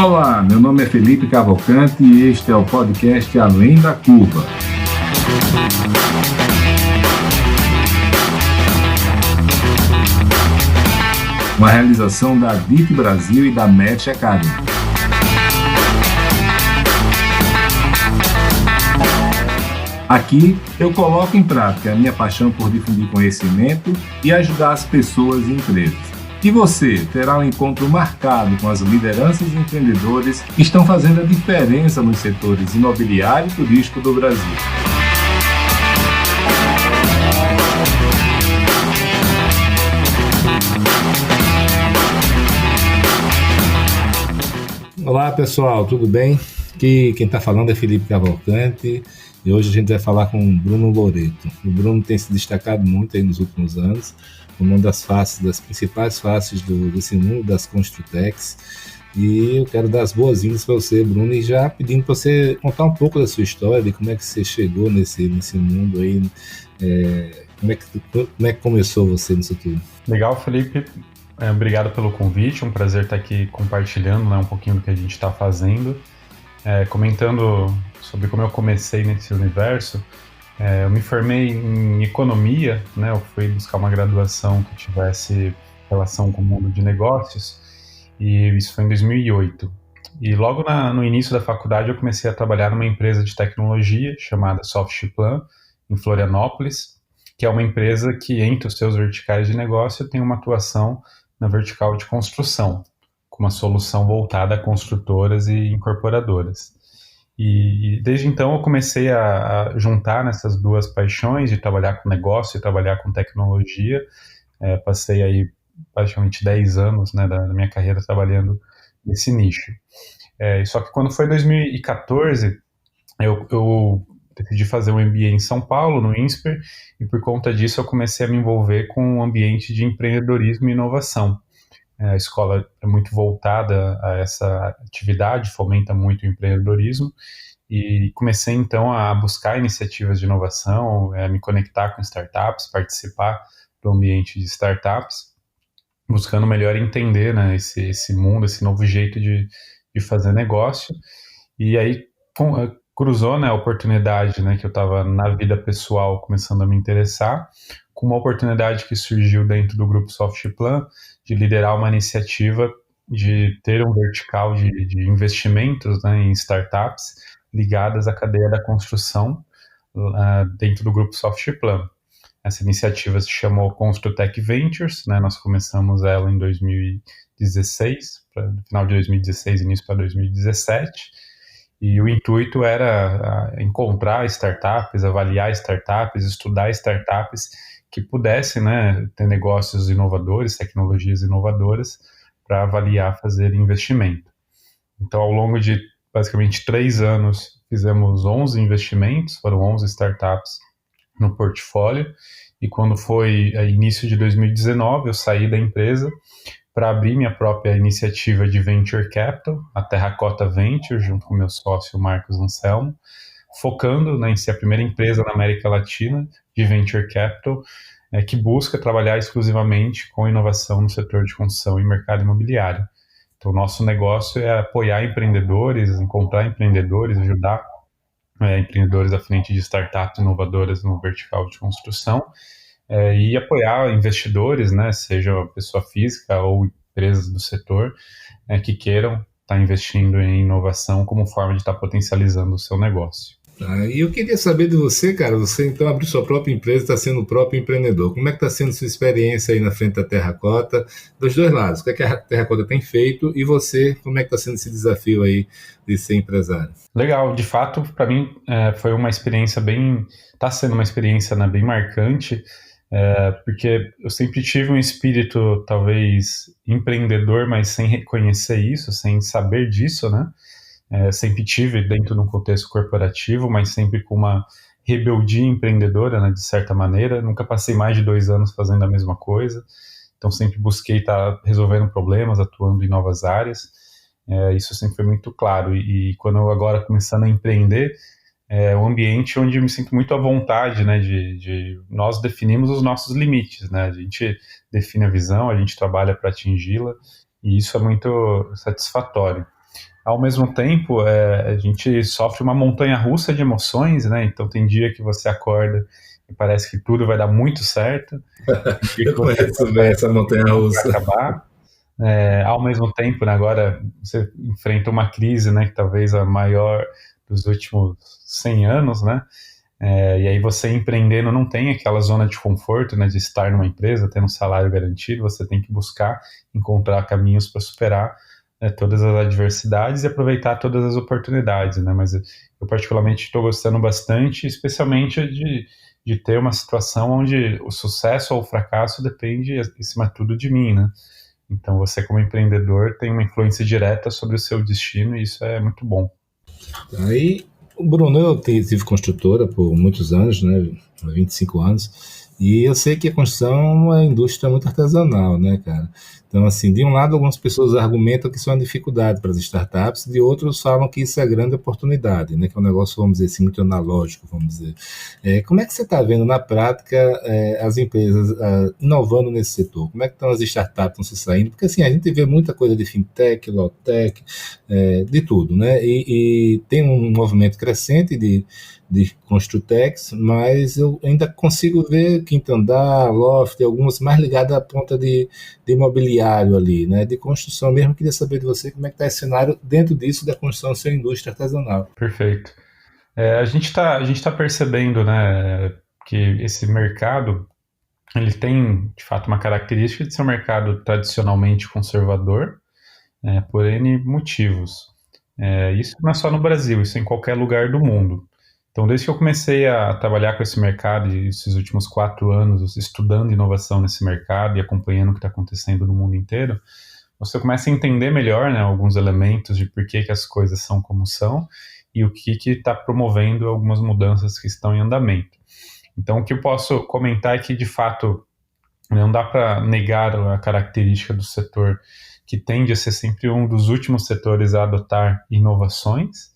Olá, meu nome é Felipe Cavalcante e este é o podcast Além da Curva. Uma realização da DIT Brasil e da Match Academy. Aqui eu coloco em prática a minha paixão por difundir conhecimento e ajudar as pessoas e empresas. E você terá um encontro marcado com as lideranças e empreendedores que estão fazendo a diferença nos setores imobiliário e turístico do Brasil. Olá pessoal, tudo bem? Aqui quem está falando é Felipe Cavalcante e hoje a gente vai falar com o Bruno Loreto. O Bruno tem se destacado muito aí nos últimos anos, como uma das principais faces desse mundo das Construtecs. E eu quero dar as boas-vindas para você, Bruno, e já pedindo para você contar um pouco da sua história, de como é que você chegou nesse mundo aí, como é que começou você nisso tudo. Legal, Felipe. Obrigado pelo convite, um prazer estar aqui compartilhando, né, um pouquinho do que a gente está fazendo. Comentando sobre como eu comecei nesse universo, eu me formei em economia, né, eu fui buscar uma graduação que tivesse relação com o mundo de negócios, e isso foi em 2008. E logo no início da faculdade eu comecei a trabalhar numa empresa de tecnologia chamada Softplan, em Florianópolis, que é uma empresa que, entre os seus verticais de negócio, tem uma atuação na vertical de construção, com uma solução voltada a construtoras e incorporadoras. E desde então eu comecei a juntar nessas duas paixões de trabalhar com negócio e trabalhar com tecnologia. Passei aí praticamente 10 anos, né, da minha carreira trabalhando nesse nicho. Só que quando foi 2014, eu decidi fazer um MBA em São Paulo, no INSPER, e por conta disso eu comecei a me envolver com um ambiente de empreendedorismo e inovação. A escola é muito voltada a essa atividade, fomenta muito o empreendedorismo, e comecei então a buscar iniciativas de inovação, me conectar com startups, participar do ambiente de startups, buscando melhor entender, né, esse mundo, esse novo jeito de fazer negócio. E aí cruzou, né, a oportunidade, né, que eu estava na vida pessoal começando a me interessar, com uma oportunidade que surgiu dentro do grupo Softplan, de liderar uma iniciativa de ter um vertical de investimentos, né, em startups ligadas à cadeia da construção dentro do grupo Softplan. Essa iniciativa se chamou Construtec Ventures, né, nós começamos ela em 2016, final de 2016, início para 2017, e o intuito era encontrar startups, avaliar startups, estudar startups que pudessem, né, ter negócios inovadores, tecnologias inovadoras, para avaliar, fazer investimento. Então, ao longo de basicamente 3 anos, fizemos 11 investimentos, foram 11 startups no portfólio, e quando foi início de 2019, eu saí da empresa para abrir minha própria iniciativa de Venture Capital, a Terracota Venture, junto com meu sócio Marcos Anselmo, focando, né, em ser a primeira empresa na América Latina de Venture Capital, que busca trabalhar exclusivamente com inovação no setor de construção e mercado imobiliário. Então, o nosso negócio é apoiar empreendedores, encontrar empreendedores, ajudar empreendedores à frente de startups inovadoras no vertical de construção, e apoiar investidores, né, seja pessoa física ou empresas do setor, que queiram estar investindo em inovação como forma de estar potencializando o seu negócio. E eu queria saber de você, cara, você então abriu sua própria empresa, está sendo o próprio empreendedor. Como é que está sendo sua experiência aí na frente da Terracota, dos dois lados? O que a Terracota tem feito e você, como é que está sendo esse desafio aí de ser empresário? Legal, de fato, para mim foi uma experiência está sendo uma experiência, né, bem marcante, porque eu sempre tive um espírito talvez empreendedor, mas sem reconhecer isso, sem saber disso, né? Sempre tive dentro de um contexto corporativo, mas sempre com uma rebeldia empreendedora, né, de certa maneira. Nunca passei mais de 2 anos fazendo a mesma coisa, então sempre busquei estar resolvendo problemas, atuando em novas áreas. Isso sempre foi muito claro. E quando eu agora começando a empreender, é um ambiente onde eu me sinto muito à vontade, né, nós definimos os nossos limites, né, a gente define a visão, a gente trabalha para atingi-la, e isso é muito satisfatório. Ao mesmo tempo, a gente sofre uma montanha-russa de emoções, né? Então tem dia que você acorda e parece que tudo vai dar muito certo, tem dia que Eu você conheço bem essa vai montanha-russa. acabar. Ao mesmo tempo, né, agora você enfrenta uma crise, né, que talvez a maior dos últimos 100 anos, né? E aí você empreendendo não tem aquela zona de conforto, né, de estar numa empresa, tendo um salário garantido, você tem que buscar encontrar caminhos para superar, né, todas as adversidades e aproveitar todas as oportunidades, né? Mas eu particularmente estou gostando bastante, especialmente de ter uma situação onde o sucesso ou o fracasso depende, acima de tudo, de mim, né? Então você como empreendedor tem uma influência direta sobre o seu destino e isso é muito bom. Aí, Bruno, eu tive construtora por muitos anos, né? 25 anos, e eu sei que a construção é uma indústria muito artesanal, né, cara? Então, assim, de um lado, algumas pessoas argumentam que isso é uma dificuldade para as startups, de outros falam que isso é grande oportunidade, né? Que é um negócio, vamos dizer assim, muito analógico, vamos dizer. Como é que você está vendo na prática as empresas inovando nesse setor? Como é que estão as startups estão se saindo? Porque, assim, a gente vê muita coisa de fintech, low-tech, de tudo, né? E tem um movimento crescente de Construtex, mas eu ainda consigo ver Quinto Andar, Loft, algumas mais ligadas à ponta de imobiliário ali, né? De construção mesmo. Queria saber de você como é que está esse cenário dentro disso da construção ser indústria artesanal. Perfeito. A gente tá percebendo, né, que esse mercado ele tem de fato uma característica de ser um mercado tradicionalmente conservador, por N motivos. Isso não é só no Brasil, isso é em qualquer lugar do mundo. Então, desde que eu comecei a trabalhar com esse mercado, e esses últimos 4 anos, estudando inovação nesse mercado e acompanhando o que está acontecendo no mundo inteiro, você começa a entender melhor, né, alguns elementos de por que as coisas são como são e o que está promovendo algumas mudanças que estão em andamento. Então, o que eu posso comentar é que, de fato, não dá para negar a característica do setor que tende a ser sempre um dos últimos setores a adotar inovações,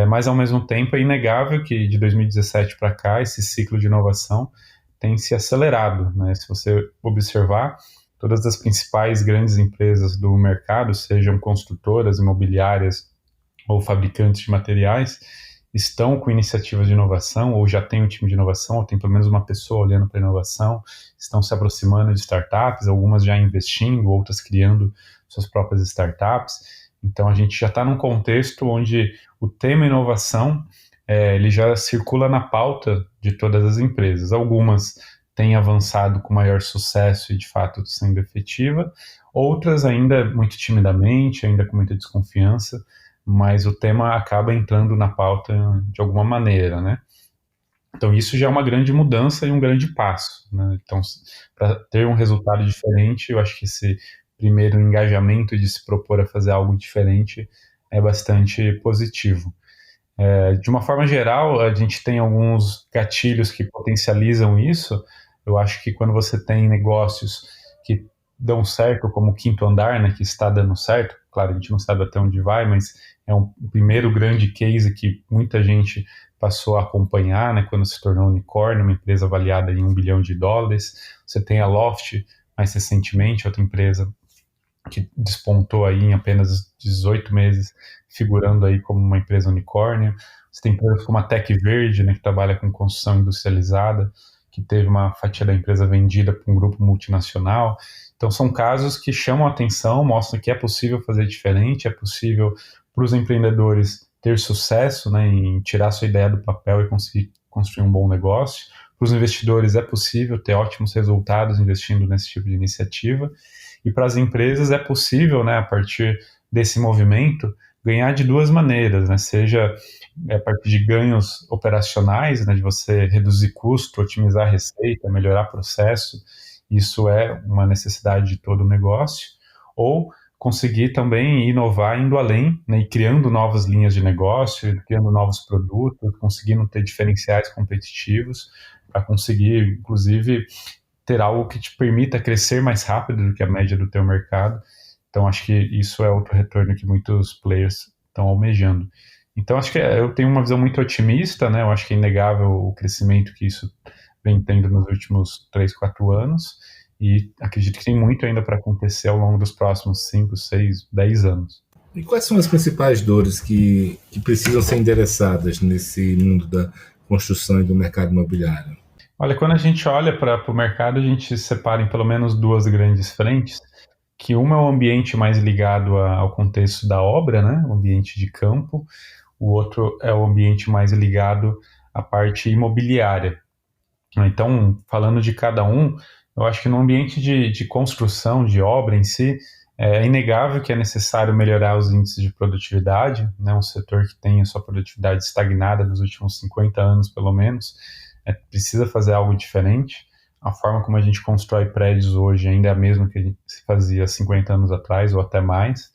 mas ao mesmo tempo é inegável que de 2017 para cá esse ciclo de inovação tem se acelerado, né? Se você observar, todas as principais grandes empresas do mercado, sejam construtoras, imobiliárias ou fabricantes de materiais, estão com iniciativas de inovação, ou já tem um time de inovação, ou tem pelo menos uma pessoa olhando para a inovação, estão se aproximando de startups, algumas já investindo, outras criando suas próprias startups. Então a gente já está num contexto onde o tema inovação ele já circula na pauta de todas as empresas. Algumas têm avançado com maior sucesso e de fato sendo efetiva, outras ainda muito timidamente, ainda com muita desconfiança, mas o tema acaba entrando na pauta de alguma maneira, né? Então isso já é uma grande mudança e um grande passo, né? Então, para ter um resultado diferente, eu acho que esse primeiro engajamento de se propor a fazer algo diferente é bastante positivo. De uma forma geral, a gente tem alguns gatilhos que potencializam isso. Eu acho que quando você tem negócios que dão certo, como o Quinto Andar, né, que está dando certo, claro, a gente não sabe até onde vai, mas é um primeiro grande case que muita gente passou a acompanhar, né, quando se tornou unicórnio, uma empresa avaliada em US$ 1 bilhão. Você tem a Loft, mais recentemente, outra empresa que despontou aí em apenas 18 meses, figurando aí como uma empresa unicórnio. Você tem empresas como a Tec Verde, né, que trabalha com construção industrializada, que teve uma fatia da empresa vendida para um grupo multinacional. Então são casos que chamam a atenção, mostram que é possível fazer diferente, é possível para os empreendedores ter sucesso, né, em tirar sua ideia do papel e conseguir construir um bom negócio. Para os investidores é possível ter ótimos resultados investindo nesse tipo de iniciativa. E para as empresas é possível, né, a partir desse movimento, ganhar de duas maneiras, né? Seja a partir de ganhos operacionais, né, de você reduzir custo, otimizar a receita, melhorar processo, isso é uma necessidade de todo o negócio, ou conseguir também inovar indo além, né, e criando novas linhas de negócio, criando novos produtos, conseguindo ter diferenciais competitivos para conseguir, inclusive, ter algo que te permita crescer mais rápido do que a média do teu mercado. Então, acho que isso é outro retorno que muitos players estão almejando. Então, acho que eu tenho uma visão muito otimista, né? Eu acho que é inegável o crescimento que isso vem tendo nos últimos 3, 4 anos e acredito que tem muito ainda para acontecer ao longo dos próximos 5, 6, 10 anos. E quais são as principais dores que precisam ser endereçadas nesse mundo da construção e do mercado imobiliário? Olha, quando a gente olha para o mercado, a gente separa em pelo menos duas grandes frentes, que uma é o ambiente mais ligado ao contexto da obra, né, o ambiente de campo, o outro é o ambiente mais ligado à parte imobiliária. Então, falando de cada um, eu acho que no ambiente de construção, de obra em si, é inegável que é necessário melhorar os índices de produtividade, né? Um setor que tem a sua produtividade estagnada nos últimos 50 anos, pelo menos, precisa fazer algo diferente. A forma como a gente constrói prédios hoje ainda é a mesma que a gente se fazia 50 anos atrás, ou até mais.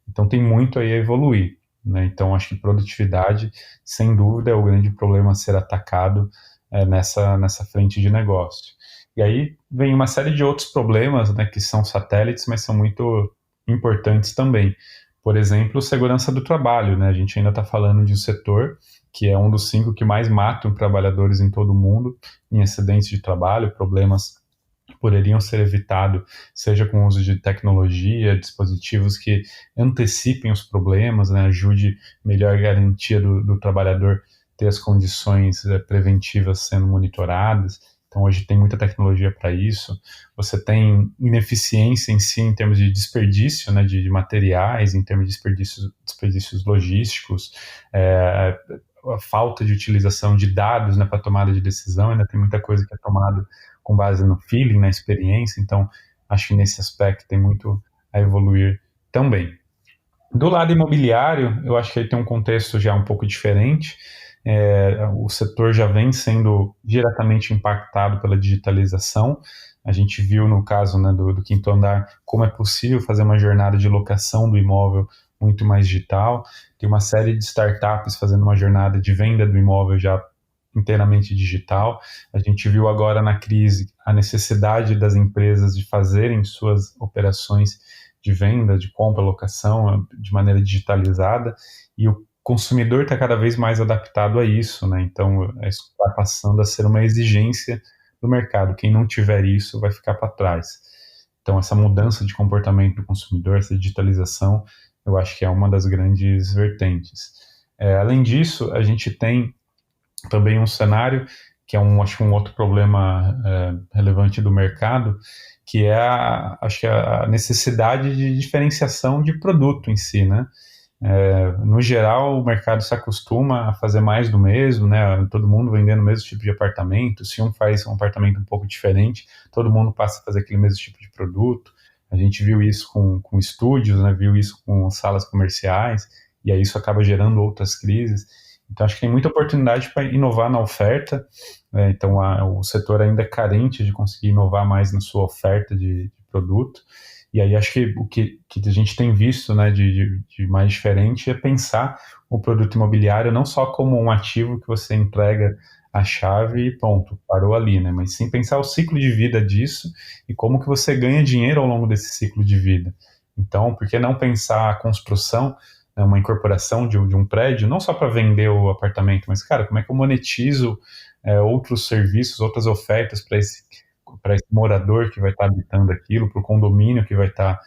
Então, tem muito aí a evoluir, né? Então, acho que produtividade, sem dúvida, é o grande problema a ser atacado nessa frente de negócio. E aí vem uma série de outros problemas, né, que são satélites, mas são muito importantes também. Por exemplo, segurança do trabalho, né? A gente ainda está falando de um setor que é um dos 5 que mais matam trabalhadores em todo o mundo em acidentes de trabalho, problemas que poderiam ser evitados, seja com o uso de tecnologia, dispositivos que antecipem os problemas, né, ajude melhor garantia do trabalhador ter as condições preventivas sendo monitoradas. Então, hoje tem muita tecnologia para isso. Você tem ineficiência em si, em termos de desperdício, né, de materiais, em termos de desperdícios logísticos, a falta de utilização de dados, né, para tomada de decisão. Ainda tem muita coisa que é tomada com base no feeling, na experiência. Então, acho que nesse aspecto tem muito a evoluir também. Do lado imobiliário, eu acho que aí tem um contexto já um pouco diferente. O setor já vem sendo diretamente impactado pela digitalização. A gente viu no caso, né, do quinto andar como é possível fazer uma jornada de locação do imóvel muito mais digital. Tem uma série de startups fazendo uma jornada de venda do imóvel já inteiramente digital. A gente viu agora na crise a necessidade das empresas de fazerem suas operações de venda, de compra, locação, de maneira digitalizada, e o consumidor está cada vez mais adaptado a isso, né? Então, isso vai passando a ser uma exigência do mercado. Quem não tiver isso vai ficar para trás. Então, essa mudança de comportamento do consumidor, essa digitalização, eu acho que é uma das grandes vertentes. Além disso, a gente tem também um cenário que é acho que um outro problema relevante do mercado, que é acho que a necessidade de diferenciação de produto em si, né? No geral, o mercado se acostuma a fazer mais do mesmo, né? Todo mundo vendendo o mesmo tipo de apartamento. Se um faz um apartamento um pouco diferente, todo mundo passa a fazer aquele mesmo tipo de produto. A gente viu isso com estúdios, né? Viu isso com salas comerciais, e aí isso acaba gerando outras crises. Então, acho que tem muita oportunidade para inovar na oferta. Então, o setor ainda é carente de conseguir inovar mais na sua oferta de produto. E aí, acho que o que a gente tem visto, né, de mais diferente é pensar o produto imobiliário não só como um ativo que você entrega a chave e ponto, parou ali, né? Mas sim pensar o ciclo de vida disso e como que você ganha dinheiro ao longo desse ciclo de vida. Então, por que não pensar a construção, uma incorporação de um prédio, não só para vender o apartamento, mas, cara, como é que eu monetizo outros serviços, outras ofertas para esse morador que vai estar habitando aquilo, para o condomínio que vai estar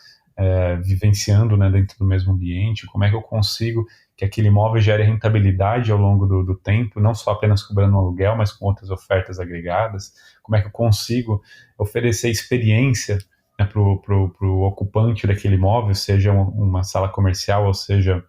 vivenciando, né, dentro do mesmo ambiente, como é que eu consigo que aquele imóvel gere rentabilidade ao longo do tempo, não só apenas cobrando um aluguel, mas com outras ofertas agregadas, como é que eu consigo oferecer experiência, né, para o ocupante daquele imóvel, seja uma sala comercial ou seja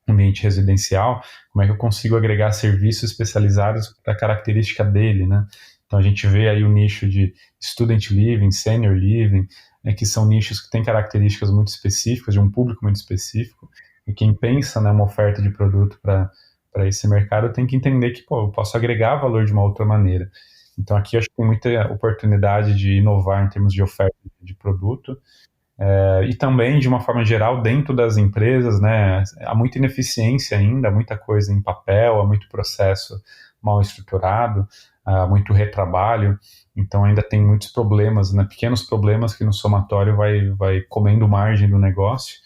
um ambiente residencial, como é que eu consigo agregar serviços especializados para a característica dele, né? Então a gente vê aí o nicho de student living, senior living, né, que são nichos que têm características muito específicas, de um público muito específico, e quem pensa numa oferta de produto para esse mercado tem que entender que, eu posso agregar valor de uma outra maneira. Então aqui eu acho que tem muita oportunidade de inovar em termos de oferta de produto, e também, de uma forma geral, dentro das empresas, né, há muita ineficiência ainda, há muita coisa em papel, há muito processo mal estruturado, há muito retrabalho, então ainda tem muitos problemas, né, pequenos problemas que no somatório vai comendo margem do negócio,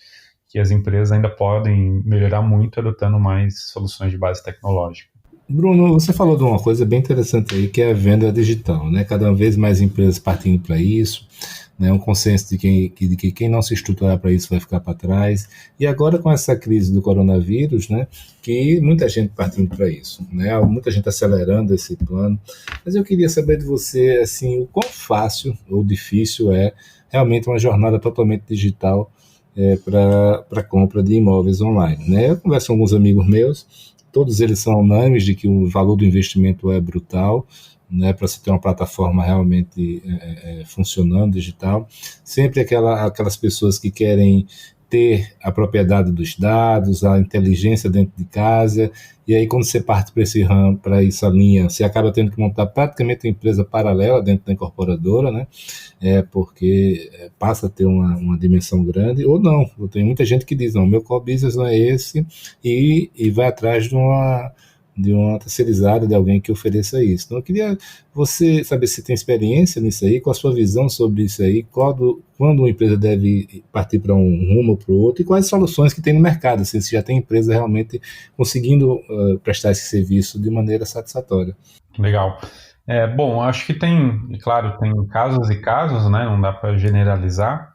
que as empresas ainda podem melhorar muito adotando mais soluções de base tecnológica. Bruno, você falou de uma coisa bem interessante aí, que é a venda digital, né? Cada vez mais empresas partindo para isso. né, um consenso de que quem não se estruturar para isso vai ficar para trás. E agora com essa crise do coronavírus, né, que muita gente partindo para isso, né, muita gente acelerando esse plano. Mas eu queria saber de você, assim, o quão fácil ou difícil é realmente uma jornada totalmente digital para compra de imóveis online, né? Eu converso com alguns amigos meus, todos eles são unânimes de que o valor do investimento é brutal, né, para se ter uma plataforma realmente funcionando, digital. Sempre aquelas pessoas que querem ter a propriedade dos dados, a inteligência dentro de casa, e aí quando você parte para essa linha, você acaba tendo que montar praticamente uma empresa paralela dentro da incorporadora, né? Porque passa a ter uma dimensão grande, ou não. Tem muita gente que diz, não, meu core business não é esse, e vai atrás de uma terceirizada, de alguém que ofereça isso. Então, eu queria você saber se tem experiência nisso aí, qual a sua visão sobre isso aí, quando uma empresa deve partir para um rumo ou para o outro, e quais soluções que tem no mercado, assim, se já tem empresa realmente conseguindo prestar esse serviço de maneira satisfatória. Legal. Bom, acho que tem, claro, tem casos e casos, né? Não dá para generalizar.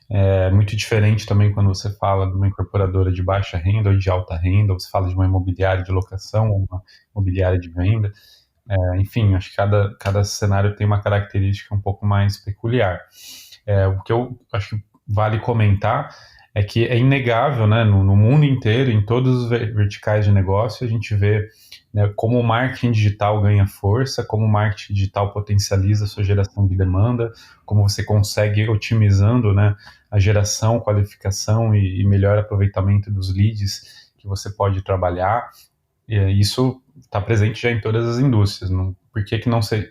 É muito diferente também quando você fala de uma incorporadora de baixa renda ou de alta renda, ou você fala de uma imobiliária de locação ou uma imobiliária de venda. Enfim, acho que cada cenário tem uma característica um pouco mais peculiar. O que eu acho que vale comentar é que é inegável, né, no mundo inteiro, em todos os verticais de negócio, a gente vê, né, como o marketing digital ganha força, como o marketing digital potencializa a sua geração de demanda, como você consegue otimizando, né, a geração, qualificação e melhor aproveitamento dos leads que você pode trabalhar. E isso está presente já em todas as indústrias. Por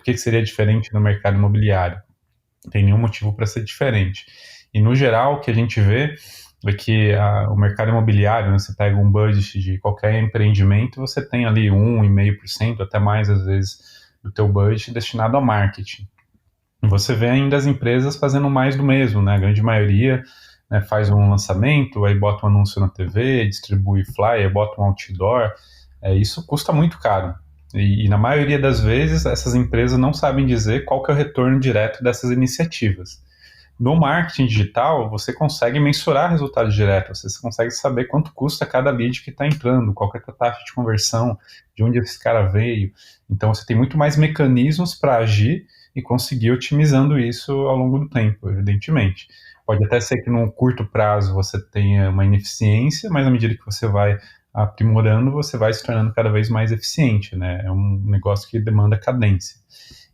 que seria diferente no mercado imobiliário? Não tem nenhum motivo para ser diferente. E, no geral, o que a gente vê é que o mercado imobiliário, né, você pega um budget de qualquer empreendimento, você tem ali 1,5%, até mais, às vezes, do teu budget destinado a marketing. E você vê ainda as empresas fazendo mais do mesmo, né? A grande maioria, né, faz um lançamento, aí bota um anúncio na TV, distribui flyer, bota um outdoor. Isso custa muito caro. E na maioria das vezes, essas empresas não sabem dizer qual que é o retorno direto dessas iniciativas. No marketing digital, você consegue mensurar resultados diretos, você consegue saber quanto custa cada lead que está entrando, qual que é a taxa de conversão, de onde esse cara veio. Então, você tem muito mais mecanismos para agir e conseguir otimizando isso ao longo do tempo, evidentemente. Pode até ser que num curto prazo você tenha uma ineficiência, mas à medida que você vai aprimorando, você vai se tornando cada vez mais eficiente, né? É um negócio que demanda cadência.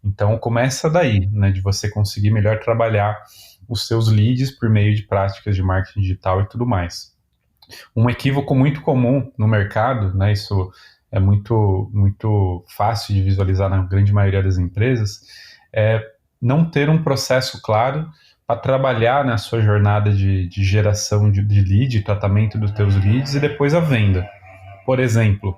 Então, começa daí, né, de você conseguir melhor trabalhar os seus leads por meio de práticas de marketing digital e tudo mais. Um equívoco muito comum no mercado, né, isso é muito, muito fácil de visualizar na grande maioria das empresas, é não ter um processo claro para trabalhar na sua jornada de geração de lead, tratamento dos teus leads e depois a venda. Por exemplo,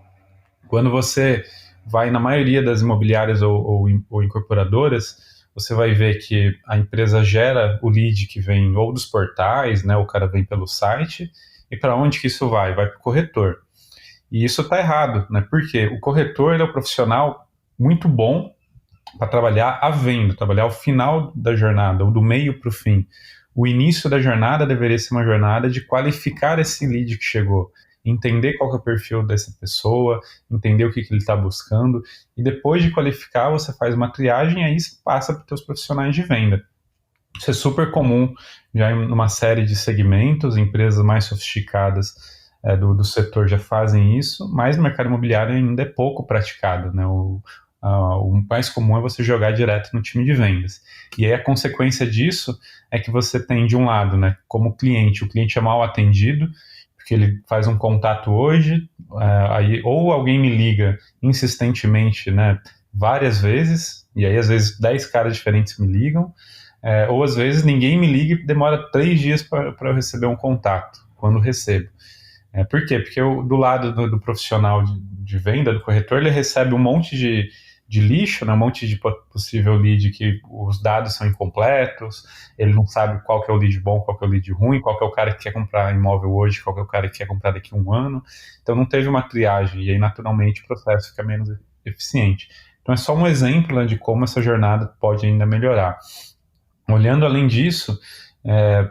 quando você vai na maioria das imobiliárias ou incorporadoras, você vai ver que a empresa gera o lead que vem ou dos portais, né, o cara vem pelo site, e para onde que isso vai? Vai para o corretor. E isso está errado, né? Porque o corretor ele é um profissional muito bom para trabalhar a venda, trabalhar o final da jornada, ou do meio para o fim. O início da jornada deveria ser uma jornada de qualificar esse lead que chegou, entender qual que é o perfil dessa pessoa, entender o que ele está buscando, e depois de qualificar, você faz uma triagem e aí você passa para os seus profissionais de venda. Isso é super comum já em uma série de segmentos, empresas mais sofisticadas do setor já fazem isso, mas no mercado imobiliário ainda é pouco praticado, né? O mais comum é você jogar direto no time de vendas. E aí a consequência disso é que você tem, de um lado, né, como cliente, o cliente é mal atendido, porque ele faz um contato hoje, aí ou alguém me liga insistentemente, né, várias vezes, e aí às vezes 10 caras diferentes me ligam, ou às vezes ninguém me liga e demora 3 dias para eu receber um contato, quando recebo. Por quê? Porque do lado do profissional de venda, do corretor, ele recebe um monte de lixo, né, um monte de possível lead que os dados são incompletos, ele não sabe qual que é o lead bom, qual que é o lead ruim, qual que é o cara que quer comprar imóvel hoje, qual que é o cara que quer comprar daqui a um ano. Então não teve uma triagem e aí naturalmente o processo fica menos eficiente. Então é só um exemplo, né, de como essa jornada pode ainda melhorar. Olhando além disso,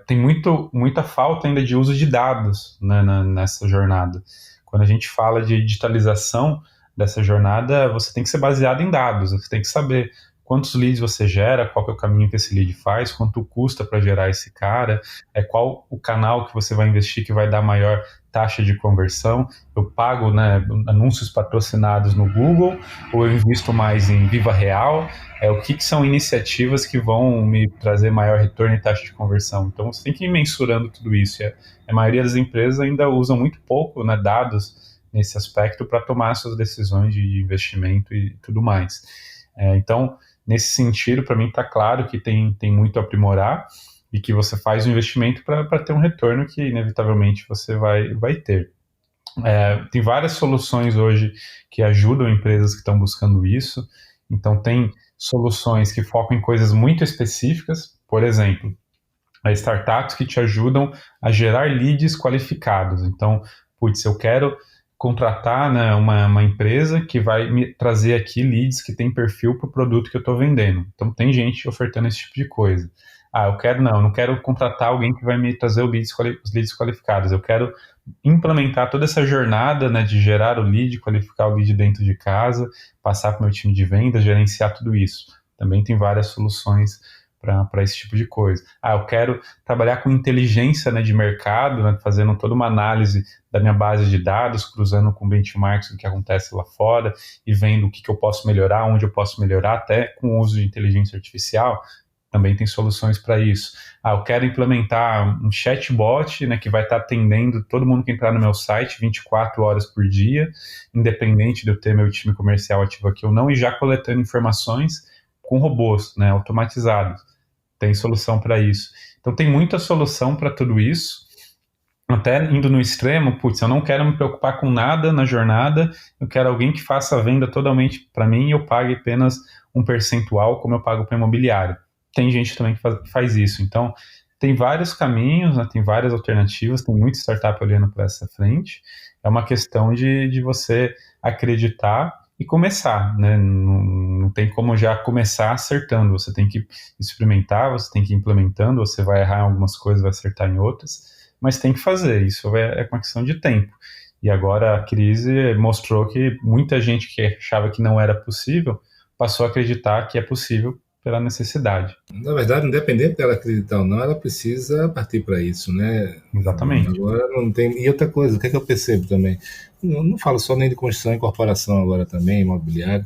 tem muita falta ainda de uso de dados, né, nessa jornada. Quando a gente fala de digitalização dessa jornada, você tem que ser baseado em dados, você tem que saber quantos leads você gera, qual que é o caminho que esse lead faz, quanto custa para gerar esse cara, qual o canal que você vai investir que vai dar maior taxa de conversão. Eu pago, né, anúncios patrocinados no Google ou eu invisto mais em Viva Real? O que são iniciativas que vão me trazer maior retorno e taxa de conversão. Então, você tem que ir mensurando tudo isso. A maioria das empresas ainda usam muito pouco, né, dados nesse aspecto para tomar suas decisões de investimento e tudo mais. Então, nesse sentido, para mim está claro que tem muito a aprimorar e que você faz o investimento para ter um retorno que, inevitavelmente, você vai ter. Tem várias soluções hoje que ajudam empresas que estão buscando isso. Então, tem soluções que focam em coisas muito específicas, por exemplo, startups que te ajudam a gerar leads qualificados. Então, putz, eu quero contratar, né, uma empresa que vai me trazer aqui leads que tem perfil para o produto que eu estou vendendo. Então, tem gente ofertando esse tipo de coisa. Eu não quero contratar alguém que vai me trazer os leads qualificados. Eu quero implementar toda essa jornada, né, de gerar o lead, qualificar o lead dentro de casa, passar para o meu time de vendas, gerenciar tudo isso. Também tem várias soluções para esse tipo de coisa. Eu quero trabalhar com inteligência, né, de mercado, né, fazendo toda uma análise da minha base de dados, cruzando com benchmarks do que acontece lá fora e vendo o que eu posso melhorar, onde eu posso melhorar, até com o uso de inteligência artificial. Também tem soluções para isso. Eu quero implementar um chatbot, né, que vai estar atendendo todo mundo que entrar no meu site 24 horas por dia, independente de eu ter meu time comercial ativo aqui ou não, e já coletando informações com robôs, né, automatizados. Tem solução para isso. Então tem muita solução para tudo isso. Até indo no extremo, putz, eu não quero me preocupar com nada na jornada, eu quero alguém que faça a venda totalmente para mim e eu pague apenas um percentual como eu pago para o imobiliário. Tem gente também que faz isso. Então, tem vários caminhos, né, tem várias alternativas, tem muita startup olhando para essa frente. É uma questão de você acreditar e começar, né? Não tem como já começar acertando. Você tem que experimentar, você tem que ir implementando, você vai errar em algumas coisas, vai acertar em outras, mas tem que fazer. Isso é uma questão de tempo. E agora a crise mostrou que muita gente que achava que não era possível passou a acreditar que é possível pela necessidade. Na verdade, independente dela acreditar ou não, ela precisa partir para isso, né? Exatamente. Agora não tem. E outra coisa, o que é que eu percebo também? Não falo só nem de construção e incorporação agora também, imobiliário,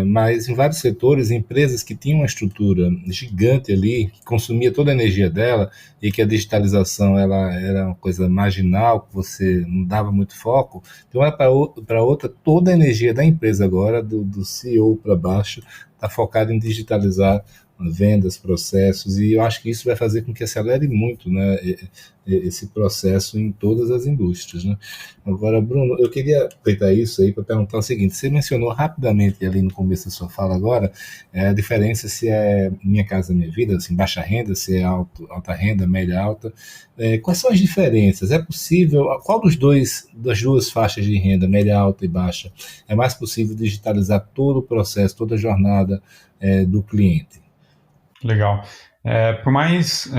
mas em vários setores, empresas que tinham uma estrutura gigante ali, que consumia toda a energia dela, e que a digitalização ela era uma coisa marginal, que você não dava muito foco, então é para outra, toda a energia da empresa agora, do CEO para baixo, está focado em digitalizar vendas, processos, e eu acho que isso vai fazer com que acelere muito, né, esse processo em todas as indústrias, né? Agora, Bruno, eu queria aproveitar isso aí para perguntar o seguinte: você mencionou rapidamente ali no começo da sua fala agora a diferença se é Minha Casa Minha Vida, assim, baixa renda, se é alta renda, média alta. Quais são as diferenças? É possível, qual das duas faixas de renda, média alta e baixa, é mais possível digitalizar todo o processo, toda a jornada do cliente? Legal. Por mais,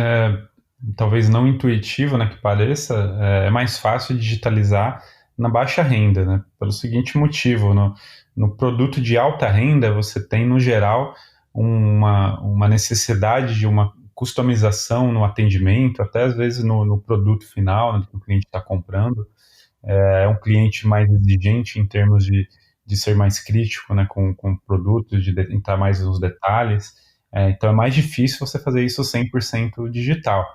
talvez não intuitivo, né, que pareça, é mais fácil digitalizar na baixa renda, né? Pelo seguinte motivo: no produto de alta renda, você tem, no geral, uma necessidade de uma customização no atendimento, até às vezes no produto final, né, que o cliente está comprando. Um cliente mais exigente em termos de ser mais crítico, né, com produtos, de entrar mais nos detalhes. Então é mais difícil você fazer isso 100% digital.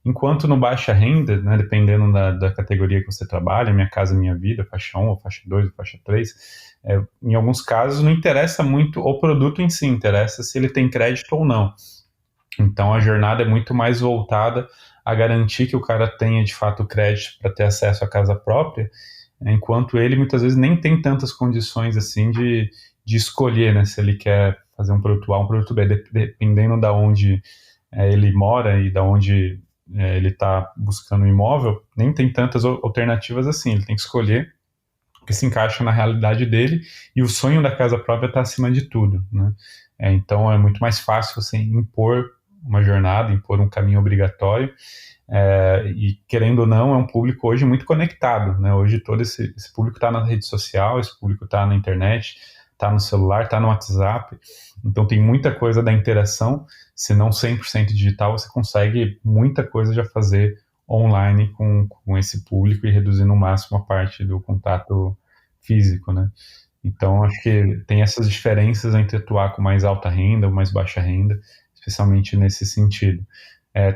Enquanto no baixa renda, né, dependendo da categoria que você trabalha, Minha Casa Minha Vida, faixa 1, ou faixa 2, ou faixa 3, em alguns casos não interessa muito o produto em si, interessa se ele tem crédito ou não. Então a jornada é muito mais voltada a garantir que o cara tenha de fato crédito para ter acesso à casa própria, enquanto ele muitas vezes nem tem tantas condições assim de escolher, né, se ele quer fazer um produto A ou um produto B, dependendo da onde ele mora e da onde ele está buscando um imóvel, nem tem tantas alternativas assim, ele tem que escolher o que se encaixa na realidade dele, e o sonho da casa própria está acima de tudo, né? Então é muito mais fácil você impor uma jornada, impor um caminho obrigatório. E querendo ou não, é um público hoje muito conectado, né? Hoje todo esse público está na rede social, esse público está na internet, está no celular, está no WhatsApp, então tem muita coisa da interação, se não 100% digital, você consegue muita coisa já fazer online com esse público e reduzir no máximo a parte do contato físico, né? Então, acho que tem essas diferenças entre atuar com mais alta renda ou mais baixa renda, especialmente nesse sentido.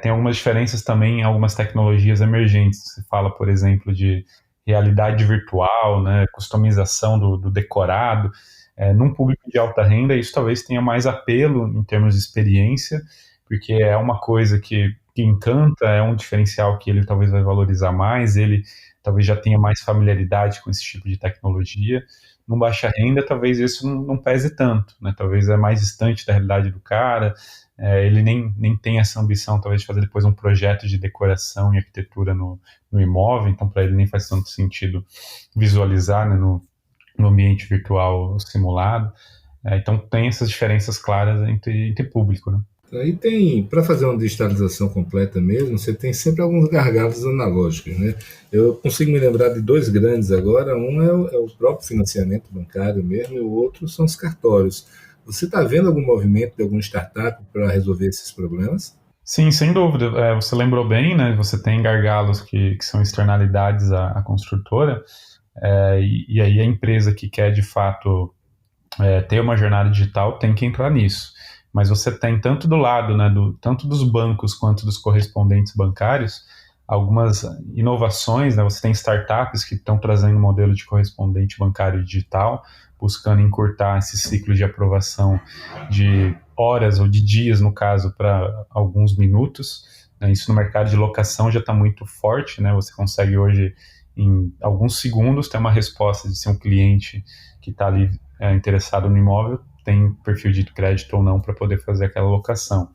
Tem algumas diferenças também em algumas tecnologias emergentes. Você fala, por exemplo, de realidade virtual, né, customização do decorado. Num público de alta renda, isso talvez tenha mais apelo em termos de experiência, porque é uma coisa que encanta, é um diferencial que ele talvez vai valorizar mais, ele talvez já tenha mais familiaridade com esse tipo de tecnologia. Num baixa renda, talvez isso não pese tanto, né? Talvez é mais distante da realidade do cara, ele nem tem essa ambição, talvez, de fazer depois um projeto de decoração e arquitetura no imóvel, então para ele nem faz tanto sentido visualizar, né, no ambiente virtual simulado. Então tem essas diferenças claras entre público, né? Aí tem, para fazer uma digitalização completa mesmo, você tem sempre alguns gargalos analógicos, né? Eu consigo me lembrar de dois grandes agora, um é o próprio financiamento bancário mesmo, e o outro são os cartórios. Você está vendo algum movimento de alguma startup para resolver esses problemas? Sim, sem dúvida. Você lembrou bem, né? Você tem gargalos que são externalidades à construtora, e aí a empresa que quer de fato ter uma jornada digital tem que entrar nisso. Mas você tem tanto do lado, né, tanto dos bancos quanto dos correspondentes bancários, algumas inovações, né? Você tem startups que estão trazendo um modelo de correspondente bancário digital, buscando encurtar esse ciclo de aprovação de horas ou de dias, no caso, para alguns minutos, né? Isso no mercado de locação já está muito forte, né? Você consegue hoje, em alguns segundos, ter uma resposta de se um cliente que está ali interessado no imóvel tem perfil de crédito ou não para poder fazer aquela locação.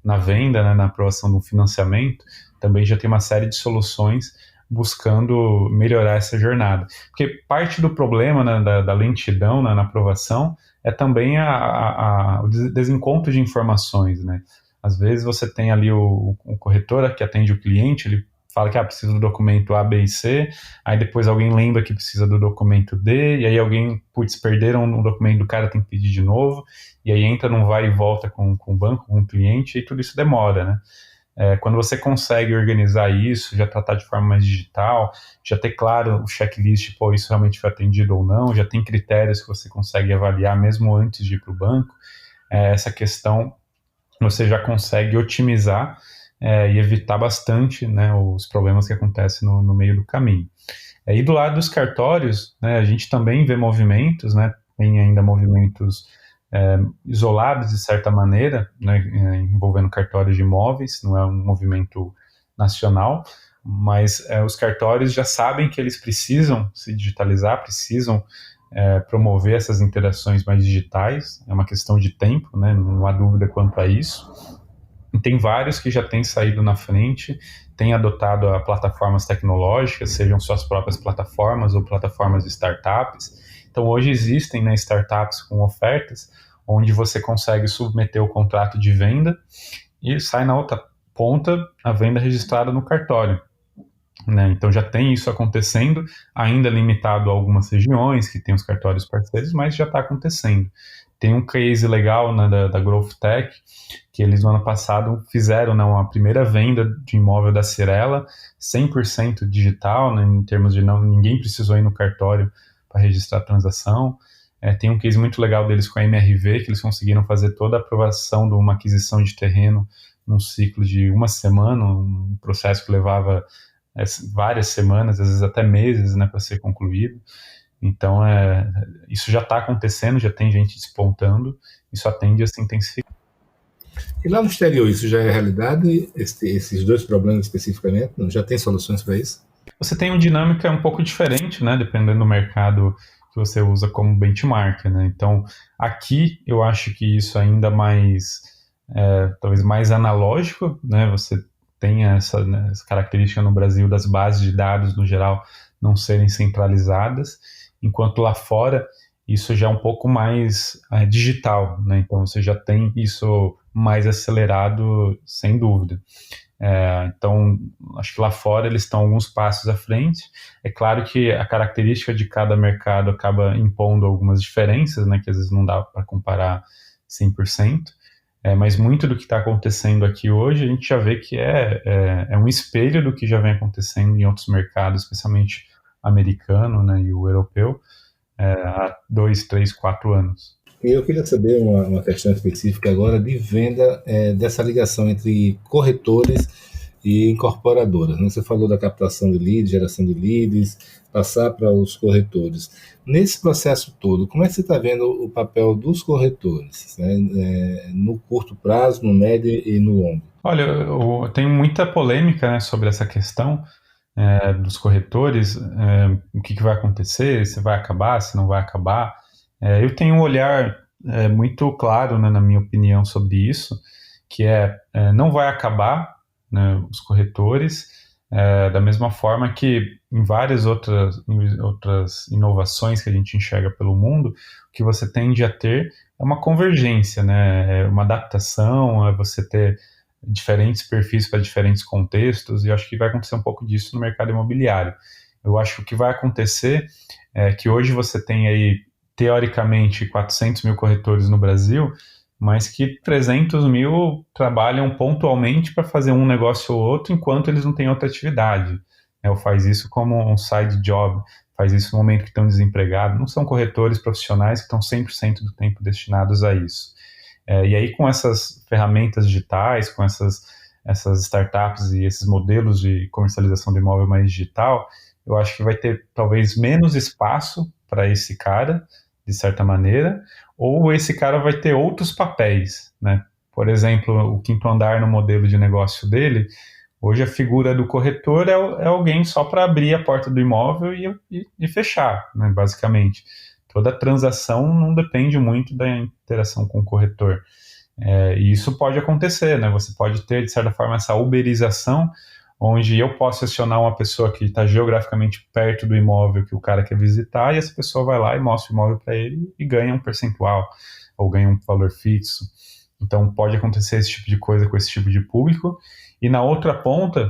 Na venda, né, na aprovação do financiamento, também já tem uma série de soluções buscando melhorar essa jornada. Porque parte do problema, né, da lentidão, né, na aprovação é também o desencontro de informações, né? Às vezes você tem ali o corretor que atende o cliente, ele fala que precisa do documento A, B e C, aí depois alguém lembra que precisa do documento D, e aí alguém, perderam o documento do cara, tem que pedir de novo, e aí entra num vai e volta com o banco, com o cliente, e tudo isso demora, né? Quando você consegue organizar isso, já tratar de forma mais digital, já ter claro o checklist, isso realmente foi atendido ou não, já tem critérios que você consegue avaliar mesmo antes de ir para o banco, essa questão você já consegue otimizar e evitar bastante, né, os problemas que acontecem no meio do caminho. E do lado dos cartórios, né, a gente também vê movimentos, né, tem ainda movimentos isolados de certa maneira, né, envolvendo cartórios de imóveis, não é um movimento nacional, mas os cartórios já sabem que eles precisam se digitalizar, precisam promover essas interações mais digitais, é uma questão de tempo, né, não há dúvida quanto a isso. E tem vários que já têm saído na frente, têm adotado a plataformas tecnológicas, sejam suas próprias plataformas ou plataformas de startups. Então hoje existem, né, startups com ofertas onde você consegue submeter o contrato de venda e sai na outra ponta a venda registrada no cartório, né? Então já tem isso acontecendo, ainda limitado a algumas regiões que tem os cartórios parceiros, mas já está acontecendo. Tem um case legal, né, da Growth Tech, que eles no ano passado fizeram, né, uma primeira venda de imóvel da Cirela, 100% digital, né, em termos de ninguém precisou ir no cartório para registrar a transação. Tem um case muito legal deles com a MRV, que eles conseguiram fazer toda a aprovação de uma aquisição de terreno num ciclo de uma semana, um processo que levava várias semanas, às vezes até meses, né, para ser concluído. Então, isso já está acontecendo, já tem gente despontando, isso tende a se intensificar. E lá no exterior, isso já é realidade? Esses dois problemas especificamente, já tem soluções para isso? Você tem uma dinâmica um pouco diferente, né, dependendo do mercado que você usa como benchmark, né? Então, aqui eu acho que isso ainda mais, talvez mais analógico, né? Você tem essa característica no Brasil das bases de dados, no geral, não serem centralizadas, enquanto lá fora isso já é um pouco mais digital, né? Então você já tem isso mais acelerado, sem dúvida. Então, acho que lá fora eles estão alguns passos à frente. É claro que a característica de cada mercado acaba impondo algumas diferenças, né, que às vezes não dá para comparar 100%, mas muito do que está acontecendo aqui hoje a gente já vê que é um espelho do que já vem acontecendo em outros mercados, especialmente americano, né, e o europeu, há 2, 3, 4 anos. E eu queria saber uma questão específica agora de venda, dessa ligação entre corretores e incorporadoras. Você falou da captação de leads, geração de leads, passar para os corretores. Nesse processo todo, como é que você está vendo o papel dos corretores, né, no curto prazo, no médio e no longo? Olha, eu tenho muita polêmica, né, sobre essa questão dos corretores, o que vai acontecer, se vai acabar, se não vai acabar. Eu tenho um olhar muito claro, né, na minha opinião, sobre isso, que não vai acabar, né, os corretores, da mesma forma que em várias outras inovações que a gente enxerga pelo mundo, o que você tende a ter é uma convergência, né, uma adaptação, você ter diferentes perfis para diferentes contextos, e eu acho que vai acontecer um pouco disso no mercado imobiliário. Eu acho que o que vai acontecer é que hoje você tem aí, teoricamente, 400 mil corretores no Brasil, mas que 300 mil trabalham pontualmente para fazer um negócio ou outro, enquanto eles não têm outra atividade. Ou faz isso como um side job, faz isso no momento que estão desempregados. Não são corretores profissionais que estão 100% do tempo destinados a isso. E aí, com essas ferramentas digitais, com essas startups e esses modelos de comercialização do imóvel mais digital, eu acho que vai ter talvez menos espaço para esse cara, de certa maneira, ou esse cara vai ter outros papéis, né? Por exemplo, o Quinto Andar no modelo de negócio dele, hoje a figura do corretor é alguém só para abrir a porta do imóvel e fechar, né, basicamente. Toda transação não depende muito da interação com o corretor. E isso pode acontecer, né? Você pode ter, de certa forma, essa uberização, onde eu posso acionar uma pessoa que está geograficamente perto do imóvel que o cara quer visitar, e essa pessoa vai lá e mostra o imóvel para ele e ganha um percentual, ou ganha um valor fixo. Então pode acontecer esse tipo de coisa com esse tipo de público. E na outra ponta,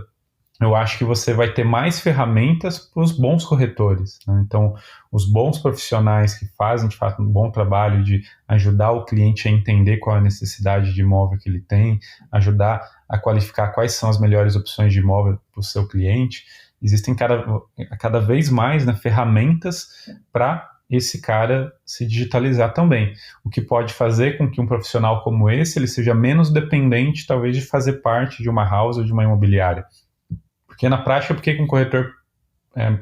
eu acho que você vai ter mais ferramentas para os bons corretores, né? Então, os bons profissionais que fazem, de fato, um bom trabalho de ajudar o cliente a entender qual é a necessidade de imóvel que ele tem, ajudar a qualificar quais são as melhores opções de imóvel para o seu cliente. Existem cada vez mais, né, ferramentas para esse cara se digitalizar também, o que pode fazer com que um profissional como esse ele seja menos dependente, talvez, de fazer parte de uma house ou de uma imobiliária. Porque na prática, por que um corretor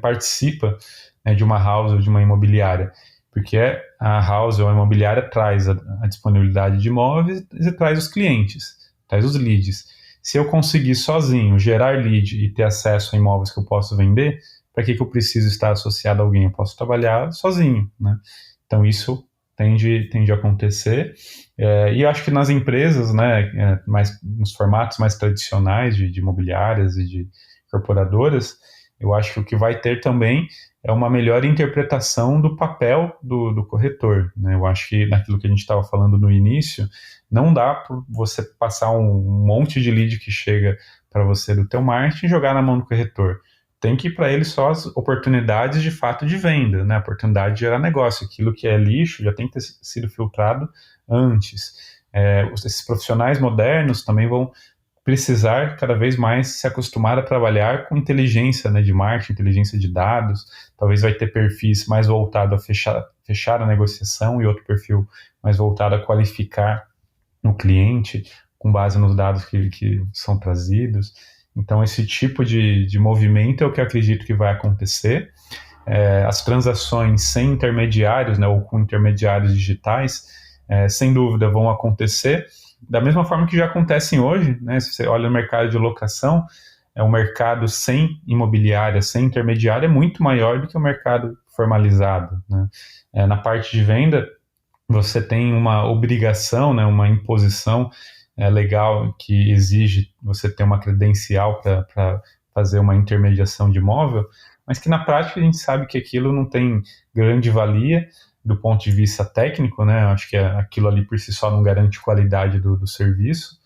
participa, né, de uma house ou de uma imobiliária? Porque a house ou a imobiliária traz a disponibilidade de imóveis e traz os clientes, traz os leads. Se eu conseguir sozinho gerar lead e ter acesso a imóveis que eu posso vender, para que eu preciso estar associado a alguém? Eu posso trabalhar sozinho, né? Então isso tende a acontecer. E eu acho que nas empresas, né, nos formatos mais tradicionais de imobiliárias e de incorporadoras, eu acho que o que vai ter também é uma melhor interpretação do papel do corretor, né? Eu acho que naquilo que a gente estava falando no início, não dá para você passar um monte de lead que chega para você do teu marketing e jogar na mão do corretor. Tem que ir para ele só as oportunidades de fato de venda, né? A oportunidade de gerar negócio. Aquilo que é lixo já tem que ter sido filtrado antes. Esses profissionais modernos também vão precisar cada vez mais se acostumar a trabalhar com inteligência, né, de marketing, inteligência de dados. Talvez vai ter perfis mais voltados a fechar a negociação e outro perfil mais voltado a qualificar o cliente com base nos dados que são trazidos. Então, esse tipo de movimento é o que eu acredito que vai acontecer. As transações sem intermediários, né, ou com intermediários digitais, sem dúvida vão acontecer, da mesma forma que já acontecem hoje, né? Se você olha o mercado de locação, o mercado sem imobiliária, sem intermediária, é muito maior do que o mercado formalizado, né? Na parte de venda, você tem uma obrigação, né, uma imposição legal que exige você ter uma credencial para fazer uma intermediação de imóvel, mas que na prática a gente sabe que aquilo não tem grande valia, do ponto de vista técnico, né? Acho que aquilo ali por si só não garante qualidade do serviço.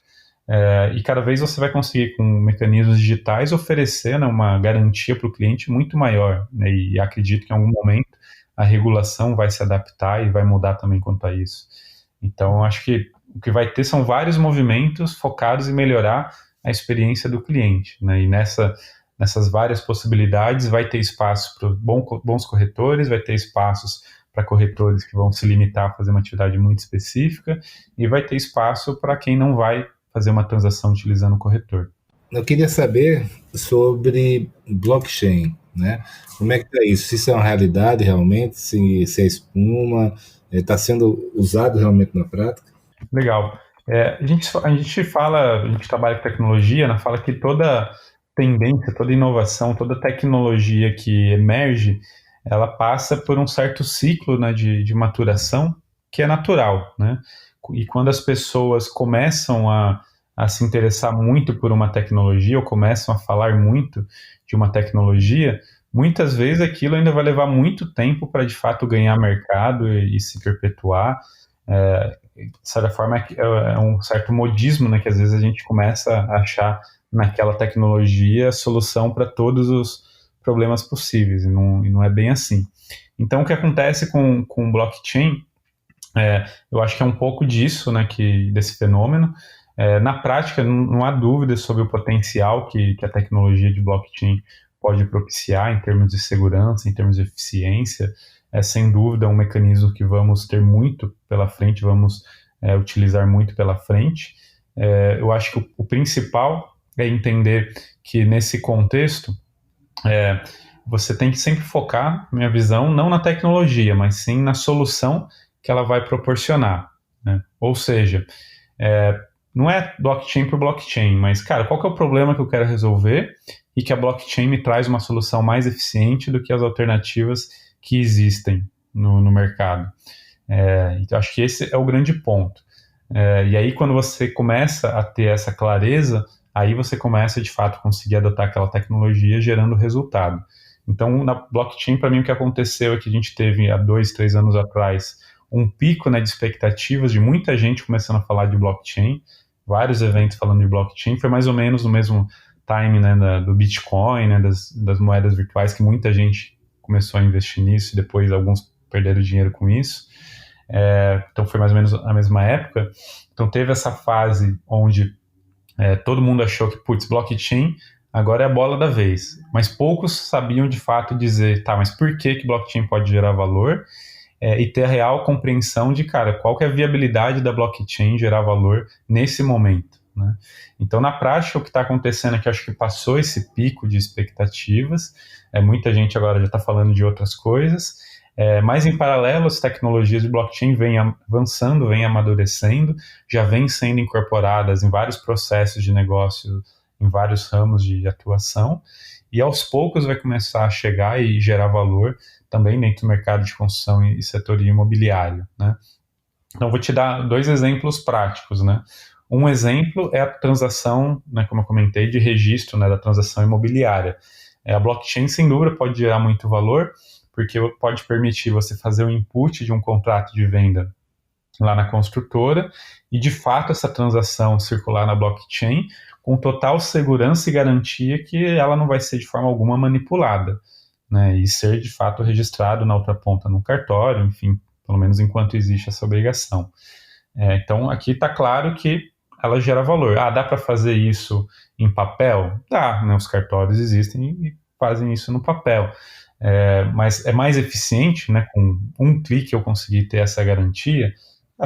E cada vez você vai conseguir, com mecanismos digitais, oferecer, né, uma garantia para o cliente muito maior, né, e acredito que em algum momento a regulação vai se adaptar e vai mudar também quanto a isso. Então, acho que o que vai ter são vários movimentos focados em melhorar a experiência do cliente, né, e nessas várias possibilidades vai ter espaço para bons corretores, vai ter espaços para corretores que vão se limitar a fazer uma atividade muito específica, e vai ter espaço para quem não vai fazer uma transação utilizando o corretor. Eu queria saber sobre blockchain, né? Como é que é isso? Se isso é uma realidade realmente, se é espuma, está sendo usado realmente na prática? Legal. A gente trabalha com tecnologia, né, fala que toda tendência, toda inovação, toda tecnologia que emerge, ela passa por um certo ciclo, né, de maturação que é natural, né? E quando as pessoas começam a se interessar muito por uma tecnologia ou começam a falar muito de uma tecnologia, muitas vezes aquilo ainda vai levar muito tempo para de fato ganhar mercado e se perpetuar. De certa forma, é um certo modismo, né, que às vezes a gente começa a achar naquela tecnologia a solução para todos os problemas possíveis, e não é bem assim. Então, o que acontece com blockchain, eu acho que é um pouco disso, né, desse fenômeno. Na prática, não há dúvida sobre o potencial que a tecnologia de blockchain pode propiciar em termos de segurança, em termos de eficiência. É sem dúvida um mecanismo que vamos ter muito pela frente, vamos utilizar muito pela frente. Eu acho que o principal é entender que nesse contexto você tem que sempre focar, minha visão, não na tecnologia, mas sim na solução que ela vai proporcionar, né? Ou seja, não é blockchain por blockchain, mas, cara, qual que é o problema que eu quero resolver e que a blockchain me traz uma solução mais eficiente do que as alternativas que existem no mercado. Então, acho que esse é o grande ponto. E aí, quando você começa a ter essa clareza, aí você começa, de fato, a conseguir adotar aquela tecnologia gerando resultado. Então, na blockchain, para mim, o que aconteceu é que a gente teve, há 2, 3 anos atrás, um pico, né, de expectativas de muita gente começando a falar de blockchain, vários eventos falando de blockchain, foi mais ou menos no mesmo time, né, do Bitcoin, né, das moedas virtuais, que muita gente começou a investir nisso e depois alguns perderam dinheiro com isso. Então foi mais ou menos a mesma época. Então teve essa fase onde todo mundo achou que, putz, blockchain agora é a bola da vez, mas poucos sabiam de fato dizer, tá, mas por que blockchain pode gerar valor? E ter a real compreensão de, cara, qual que é a viabilidade da blockchain gerar valor nesse momento, né? Então, na prática, o que está acontecendo é que eu acho que passou esse pico de expectativas, muita gente agora já está falando de outras coisas, mas em paralelo as tecnologias de blockchain vêm avançando, vêm amadurecendo, já vêm sendo incorporadas em vários processos de negócio, em vários ramos de atuação, e aos poucos vai começar a chegar e gerar valor também dentro do mercado de construção e setor imobiliário, né? Então, vou te dar 2 exemplos práticos, né? Um exemplo é a transação, né, como eu comentei, de registro, né, da transação imobiliária. A blockchain, sem dúvida, pode gerar muito valor, porque pode permitir você fazer o input de um contrato de venda lá na construtora e, de fato, essa transação circular na blockchain com total segurança e garantia que ela não vai ser de forma alguma manipulada, né, e ser, de fato, registrado na outra ponta no cartório, enfim, pelo menos enquanto existe essa obrigação. Então, aqui está claro que ela gera valor. Dá para fazer isso em papel? Dá, né, os cartórios existem e fazem isso no papel. Mas é mais eficiente, né, com um clique eu conseguir ter essa garantia,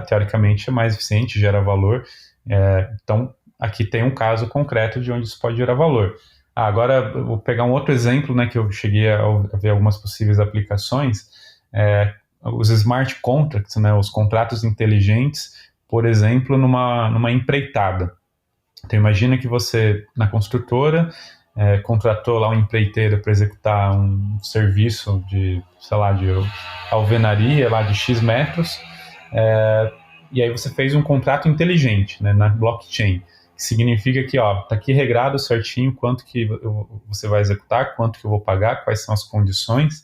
teoricamente é mais eficiente, gera valor. Então, aqui tem um caso concreto de onde isso pode gerar valor. Agora, eu vou pegar um outro exemplo, né, que eu cheguei a ver algumas possíveis aplicações, os smart contracts, né, os contratos inteligentes, por exemplo, numa empreitada. Então, imagina que você, na construtora, contratou lá um empreiteiro para executar um serviço de, sei lá, de alvenaria lá de X metros, e aí você fez um contrato inteligente, né, na blockchain. Significa que, tá aqui regrado certinho quanto que você vai executar, quanto que eu vou pagar, quais são as condições.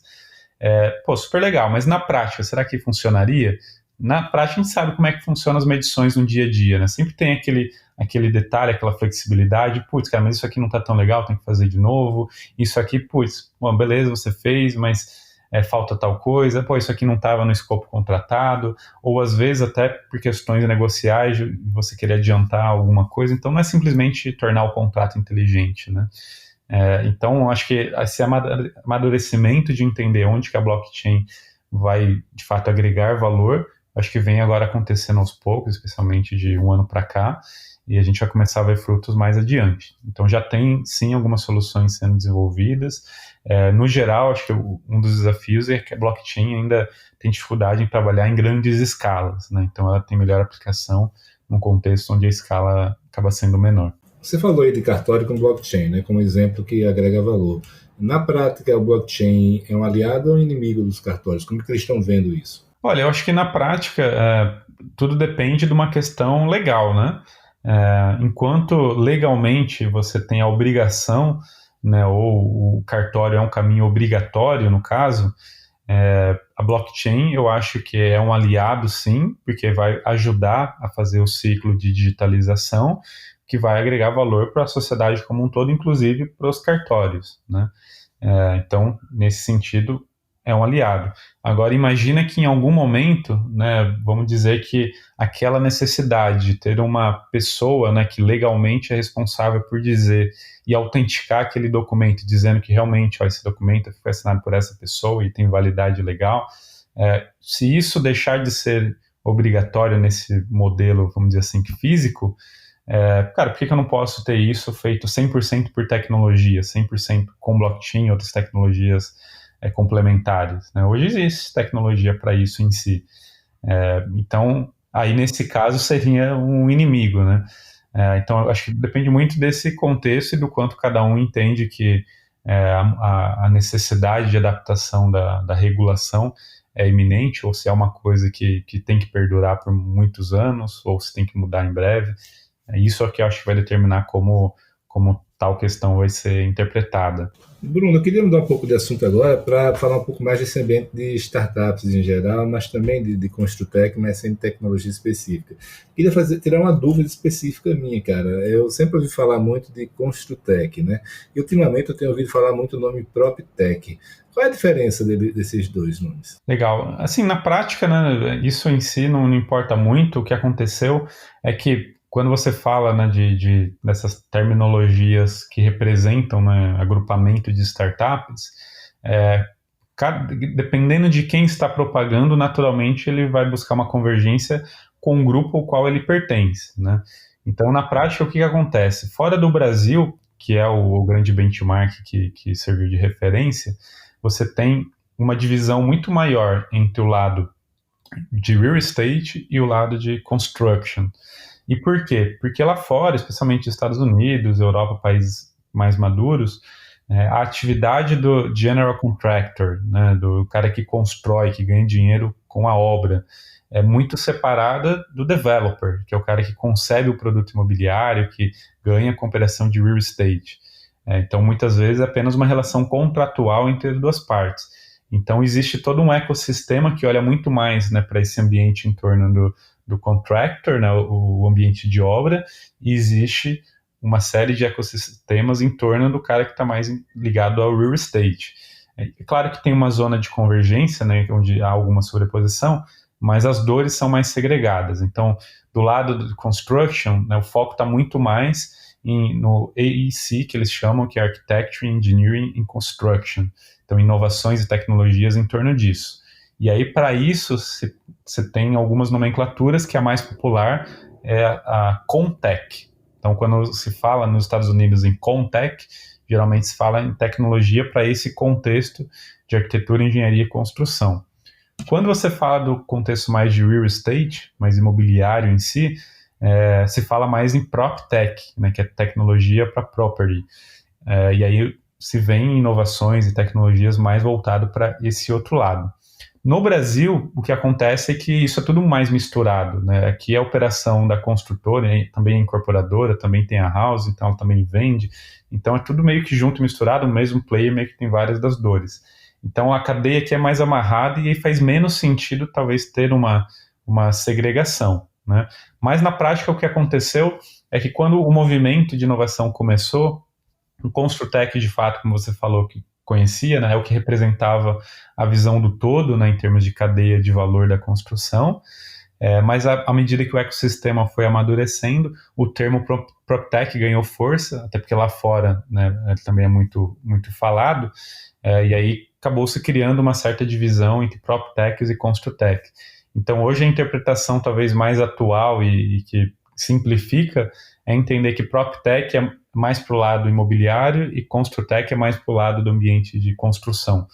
Pô, super legal, mas na prática, será que funcionaria? Na prática, a gente sabe como é que funcionam as medições no dia a dia, né? Sempre tem aquele detalhe, aquela flexibilidade. Putz, cara, mas isso aqui não tá tão legal, tem que fazer de novo. Isso aqui, putz, bom, beleza, você fez, mas falta tal coisa. Pô, isso aqui não estava no escopo contratado. Ou às vezes até por questões negociais, você querer adiantar alguma coisa. Então não é simplesmente tornar o contrato inteligente, né? Então, acho que esse amadurecimento de entender onde que a blockchain vai, de fato, agregar valor, acho que vem agora acontecendo aos poucos, especialmente de um ano para cá, e a gente vai começar a ver frutos mais adiante. Então, já tem, sim, algumas soluções sendo desenvolvidas. No geral, acho que um dos desafios é que a blockchain ainda tem dificuldade em trabalhar em grandes escalas, né? Então, ela tem melhor aplicação num contexto onde a escala acaba sendo menor. Você falou aí de cartório com blockchain, né, como exemplo que agrega valor. Na prática, o blockchain é um aliado ou um inimigo dos cartórios? Como que eles estão vendo isso? Olha, eu acho que na prática tudo depende de uma questão legal, né? Enquanto legalmente você tem a obrigação, né, ou o cartório é um caminho obrigatório, no caso, a blockchain eu acho que é um aliado, sim, porque vai ajudar a fazer o ciclo de digitalização, que vai agregar valor para a sociedade como um todo, inclusive para os cartórios, né? Então, nesse sentido, é um aliado. Agora, imagina que em algum momento, né, vamos dizer que aquela necessidade de ter uma pessoa, né, que legalmente é responsável por dizer e autenticar aquele documento, dizendo que realmente esse documento foi assinado por essa pessoa e tem validade legal, se isso deixar de ser obrigatório nesse modelo, vamos dizer assim, físico, cara, por que eu não posso ter isso feito 100% por tecnologia, 100% com blockchain e outras tecnologias complementares, né? Hoje existe tecnologia para isso em si. Então, aí nesse caso seria um inimigo, né? Então, eu acho que depende muito desse contexto e do quanto cada um entende que a necessidade de adaptação da regulação é iminente, ou se é uma coisa que tem que perdurar por muitos anos, ou se tem que mudar em breve. Isso é que eu acho que vai determinar como tal questão vai ser interpretada. Bruno, eu queria mudar um pouco de assunto agora para falar um pouco mais desse ambiente de startups em geral, mas também de Construtec, mas sem tecnologia específica. Queria tirar uma dúvida específica minha, cara. Eu sempre ouvi falar muito de Construtec, né? E ultimamente eu tenho ouvido falar muito o nome PropTech. Qual é a diferença desses dois nomes? Legal. Assim, na prática, né, isso em si não importa muito. O que aconteceu é que quando você fala, né, dessas terminologias que representam, né, agrupamento de startups, dependendo de quem está propagando, naturalmente ele vai buscar uma convergência com o grupo ao qual ele pertence, né? Então, na prática, o que acontece? Fora do Brasil, que é o grande benchmark que serviu de referência, você tem uma divisão muito maior entre o lado de real estate e o lado de construction. E por quê? Porque lá fora, especialmente Estados Unidos, Europa, países mais maduros, a atividade do general contractor, né, do cara que constrói, que ganha dinheiro com a obra, é muito separada do developer, que é o cara que concebe o produto imobiliário, que ganha com operação de real estate. Então, muitas vezes, é apenas uma relação contratual entre as duas partes. Então, existe todo um ecossistema que olha muito mais, né, para esse ambiente em torno do contractor, né, o ambiente de obra, e existe uma série de ecossistemas em torno do cara que está mais ligado ao real estate. É claro que tem uma zona de convergência, né, onde há alguma sobreposição, mas as dores são mais segregadas. Então, do lado do construction, né, o foco está muito mais no AEC, que eles chamam, que é Architecture, Engineering and Construction. Então, inovações e tecnologias em torno disso. E aí, para isso, você tem algumas nomenclaturas, que a mais popular é a Contech. Então, quando se fala nos Estados Unidos em Contech, geralmente se fala em tecnologia para esse contexto de arquitetura, engenharia e construção. Quando você fala do contexto mais de real estate, mais imobiliário em si, se fala mais em PropTech, né, que é tecnologia para property. E aí se vem inovações e tecnologias mais voltado para esse outro lado. No Brasil, o que acontece é que isso é tudo mais misturado, né? Aqui é a operação da construtora, também é incorporadora, também tem a house, então ela também vende. Então é tudo meio que junto e misturado, o mesmo player meio que tem várias das dores. Então a cadeia aqui é mais amarrada e aí faz menos sentido talvez ter uma segregação, né? Mas na prática o que aconteceu é que quando o movimento de inovação começou, o Construtec, de fato, como você falou, que conhecia, né, é o que representava a visão do todo, né, em termos de cadeia de valor da construção, mas à medida que o ecossistema foi amadurecendo, o termo PropTech ganhou força, até porque lá fora, né, também é muito, muito falado, e aí acabou se criando uma certa divisão entre PropTechs e Construtech. Então hoje a interpretação talvez mais atual e que simplifica é entender que PropTech é mais para o lado imobiliário e Construtech é mais para o lado do ambiente de construção.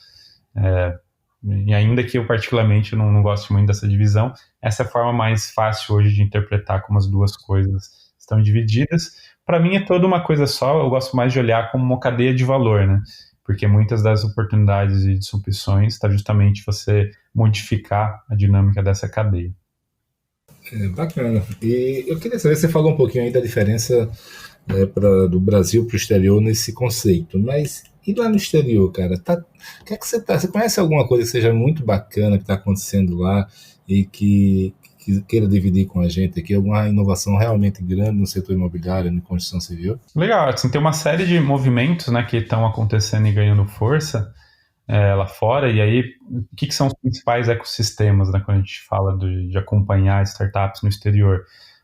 E ainda que eu particularmente não goste muito dessa divisão, essa é a forma mais fácil hoje de interpretar como as duas coisas estão divididas. Para mim é toda uma coisa só, eu gosto mais de olhar como uma cadeia de valor, né? Porque muitas das oportunidades e disrupções está justamente você modificar a dinâmica dessa cadeia. Bacana. E eu queria saber, você falou um pouquinho aí da diferença do Brasil para o exterior nesse conceito, mas e lá no exterior, cara? O que é que você conhece alguma coisa que seja muito bacana que está acontecendo lá e que queira dividir com a gente aqui? Alguma inovação realmente grande no setor imobiliário, na construção civil? Legal, assim, tem uma série de movimentos, né, que estão acontecendo e ganhando força lá fora, e aí o que são os principais ecossistemas, né, quando a gente fala de acompanhar startups no exterior?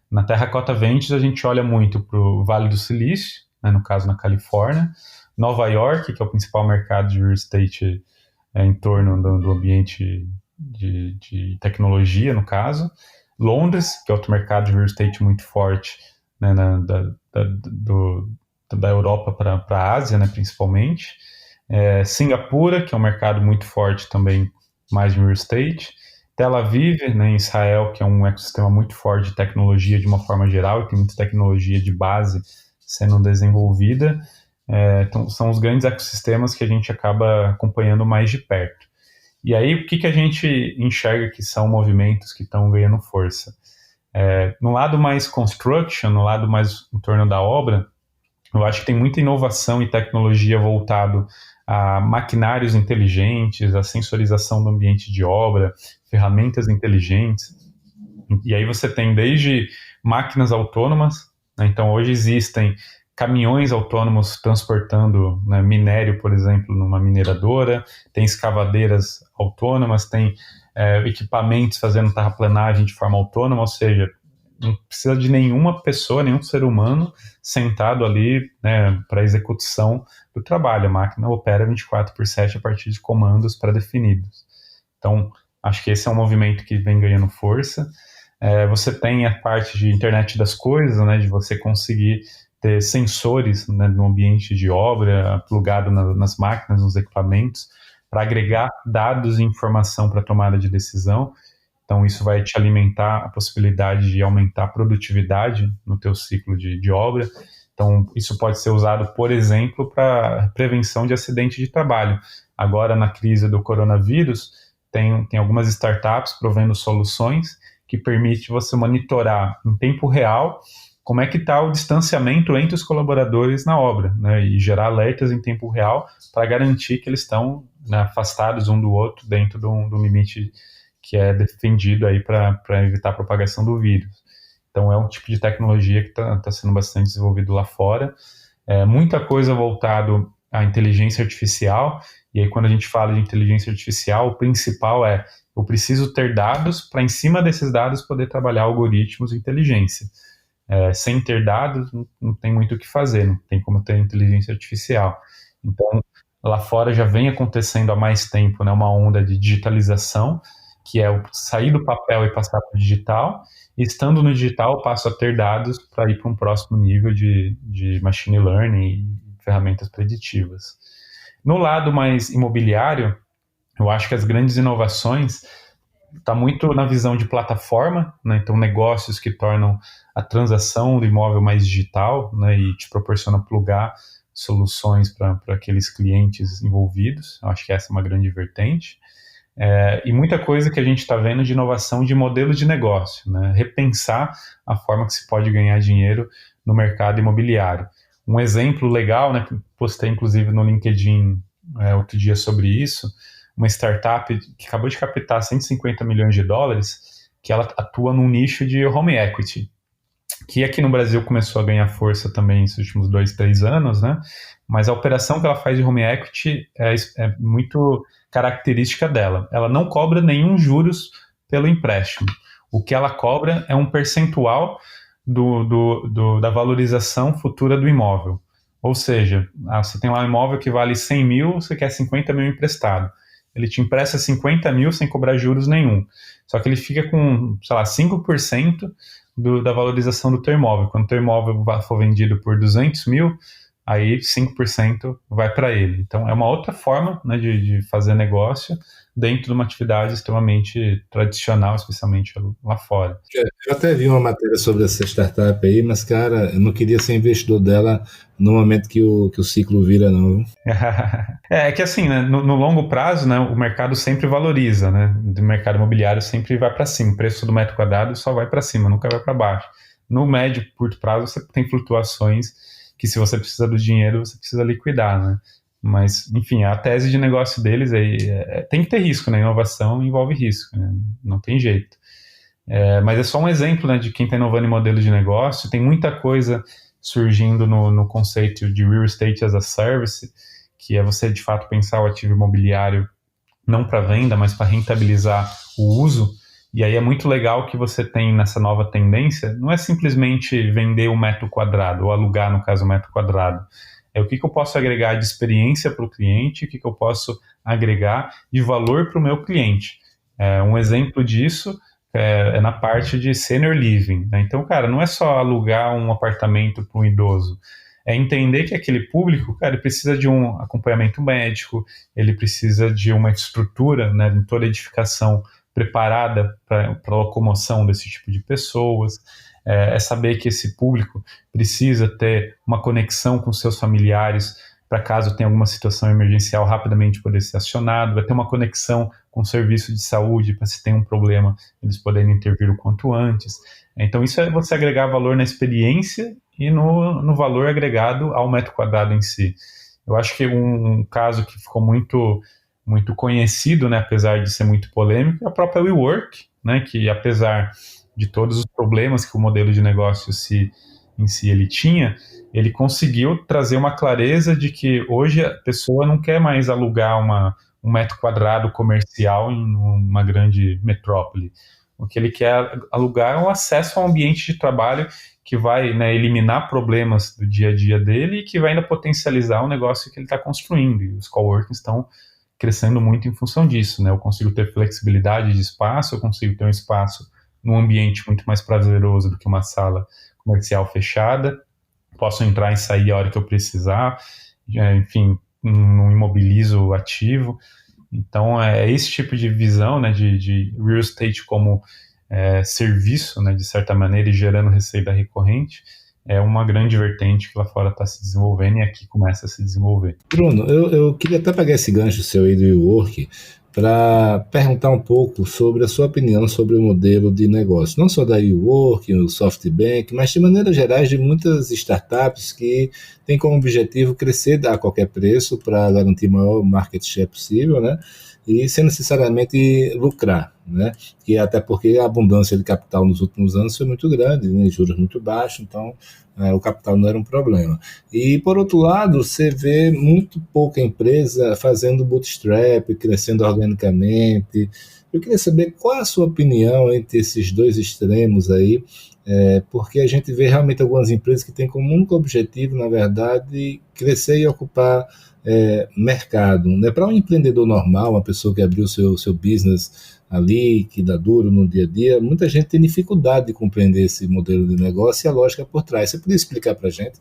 Na Terracota Ventures a gente olha muito para o Vale do Silício, né, no caso na Califórnia, Nova York, que é o principal mercado de real estate em torno do ambiente de tecnologia, no caso, Londres, que é outro mercado de real estate muito forte, né, da Europa para a Ásia, né, principalmente, Singapura, que é um mercado muito forte também, mais de real estate, Tel Aviv, né, em Israel, que é um ecossistema muito forte de tecnologia de uma forma geral, e tem muita tecnologia de base sendo desenvolvida. Então, são os grandes ecossistemas que a gente acaba acompanhando mais de perto. E aí, o que a gente enxerga que são movimentos que estão ganhando força? No lado mais construction, no lado mais em torno da obra, eu acho que tem muita inovação e tecnologia voltado a maquinários inteligentes, a sensorização do ambiente de obra, ferramentas inteligentes. E aí você tem desde máquinas autônomas, né? Então hoje existem caminhões autônomos transportando, né, minério, por exemplo, numa mineradora, tem escavadeiras autônomas, tem equipamentos fazendo terraplenagem de forma autônoma, ou seja, não precisa de nenhuma pessoa, nenhum ser humano sentado ali, né, para execução do trabalho. A máquina opera 24/7 a partir de comandos pré-definidos. Então, acho que esse é um movimento que vem ganhando força. Você tem a parte de internet das coisas, né, de você conseguir ter sensores, né, no ambiente de obra, plugado nas máquinas, nos equipamentos, para agregar dados e informação para tomada de decisão. Então, isso vai te alimentar a possibilidade de aumentar a produtividade no teu ciclo de obra. Então, isso pode ser usado, por exemplo, para prevenção de acidente de trabalho. Agora, na crise do coronavírus, tem algumas startups provendo soluções que permitem você monitorar em tempo real como é que está o distanciamento entre os colaboradores na obra, né, e gerar alertas em tempo real para garantir que eles estão, né, afastados um do outro dentro do limite que é defendido aí para evitar a propagação do vírus. Então é um tipo de tecnologia que está sendo bastante desenvolvido lá fora. Muita coisa voltado à inteligência artificial, e aí quando a gente fala de inteligência artificial, o principal eu preciso ter dados para em cima desses dados poder trabalhar algoritmos de inteligência. Sem ter dados não tem muito o que fazer, não tem como ter inteligência artificial. Então lá fora já vem acontecendo há mais tempo, né, uma onda de digitalização, que é o sair do papel e passar para o digital, e estando no digital passo a ter dados para ir para um próximo nível de machine learning e ferramentas preditivas. No lado mais imobiliário, eu acho que as grandes inovações está muito na visão de plataforma, né? Então negócios que tornam a transação do imóvel mais digital, né, e te proporciona plugar soluções para aqueles clientes envolvidos. Eu acho que essa é uma grande vertente. E muita coisa que a gente está vendo de inovação de modelo de negócio, né? Repensar a forma que se pode ganhar dinheiro no mercado imobiliário. Um exemplo legal, né, que postei inclusive no LinkedIn outro dia sobre isso, uma startup que acabou de captar US$ 150 milhões, que ela atua num nicho de home equity, que aqui no Brasil começou a ganhar força também nos últimos 2, 3 anos, né? Mas a operação que ela faz de home equity é muito característica dela. Ela não cobra nenhum juros pelo empréstimo. O que ela cobra é um percentual da valorização futura do imóvel. Ou seja, você tem lá um imóvel que vale 100 mil, você quer 50 mil emprestado. Ele te empresta 50 mil sem cobrar juros nenhum. Só que ele fica com, sei lá, 5% da valorização do teu imóvel. Quando o teu imóvel for vendido por 200 mil, aí 5% vai para ele. Então, é uma outra forma, né, de fazer negócio dentro de uma atividade extremamente tradicional, especialmente lá fora. Eu até vi uma matéria sobre essa startup aí, mas, cara, eu não queria ser investidor dela no momento que o ciclo vira, não. É que assim, né, no longo prazo, né, o mercado sempre valoriza, né? O mercado imobiliário sempre vai para cima. O preço do metro quadrado só vai para cima, nunca vai para baixo. No médio e curto prazo, você tem flutuações que, se você precisa do dinheiro, você precisa liquidar, né? Mas, enfim, a tese de negócio deles tem que ter risco, né? Inovação envolve risco, né? Não tem jeito. Mas é só um exemplo, né, de quem está inovando em modelo de negócio. Tem muita coisa surgindo no conceito de Real Estate as a Service, que é você, de fato, pensar o ativo imobiliário não para venda, mas para rentabilizar o uso. E aí é muito legal que você tem nessa nova tendência, não é simplesmente vender um metro quadrado, ou alugar, no caso, um metro quadrado. É o que eu posso agregar de experiência para o cliente, o que eu posso agregar de valor para o meu cliente. Um exemplo disso é na parte de senior living, né? Então, cara, não é só alugar um apartamento para um idoso, é entender que aquele público, cara, ele precisa de um acompanhamento médico, ele precisa de uma estrutura, né, em toda edificação preparada para a locomoção desse tipo de pessoas. É saber que esse público precisa ter uma conexão com seus familiares para, caso tenha alguma situação emergencial, rapidamente poder ser acionado, vai ter uma conexão com o serviço de saúde para, se tem um problema, eles poderem intervir o quanto antes. Então, isso é você agregar valor na experiência e no valor agregado ao metro quadrado em si. Eu acho que um caso que ficou muito, muito conhecido, né, apesar de ser muito polêmico, é a própria WeWork, né, que, apesar de todos os problemas que o modelo de negócio em si ele tinha, ele conseguiu trazer uma clareza de que hoje a pessoa não quer mais alugar um metro quadrado comercial em uma grande metrópole. O que ele quer alugar é um acesso a um ambiente de trabalho que vai, né, eliminar problemas do dia a dia dele e que vai ainda potencializar o negócio que ele está construindo. E os coworkings estão crescendo muito em função disso, né? Eu consigo ter flexibilidade de espaço, eu consigo ter um espaço num ambiente muito mais prazeroso do que uma sala comercial fechada, posso entrar e sair a hora que eu precisar, enfim, não imobilizo o ativo. Então, é esse tipo de visão, né, de real estate como serviço, né, de certa maneira, e gerando receita recorrente, é uma grande vertente que lá fora está se desenvolvendo e aqui começa a se desenvolver. Bruno, eu queria até pegar esse gancho seu aí do WeWork para perguntar um pouco sobre a sua opinião sobre o modelo de negócio, não só da WeWork, o SoftBank, mas de maneira geral de muitas startups que têm como objetivo crescer a qualquer preço para garantir o maior market share possível, né? E sem necessariamente lucrar, né? E até porque a abundância de capital nos últimos anos foi muito grande, né? Juros muito baixos, então o capital não era um problema. E, por outro lado, você vê muito pouca empresa fazendo bootstrap, crescendo organicamente. Eu queria saber qual é a sua opinião entre esses dois extremos aí, porque a gente vê realmente algumas empresas que têm como único objetivo, na verdade, crescer e ocupar mercado. Né? Para um empreendedor normal, uma pessoa que abriu seu business ali, que dá duro no dia a dia, muita gente tem dificuldade de compreender esse modelo de negócio e a lógica por trás. Você poderia explicar para a gente?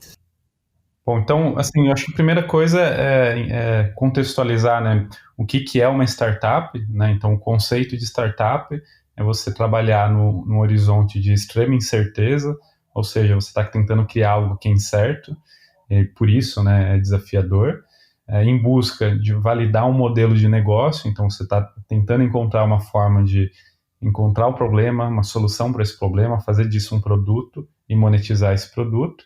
Bom, então, assim, eu acho que a primeira coisa é contextualizar, né, o que é uma startup, né? Então, o conceito de startup é você trabalhar no horizonte de extrema incerteza, ou seja, você está tentando criar algo que é incerto, e por isso, né, é desafiador, em busca de validar um modelo de negócio. Então você está tentando encontrar uma forma de encontrar o problema, uma solução para esse problema, fazer disso um produto e monetizar esse produto,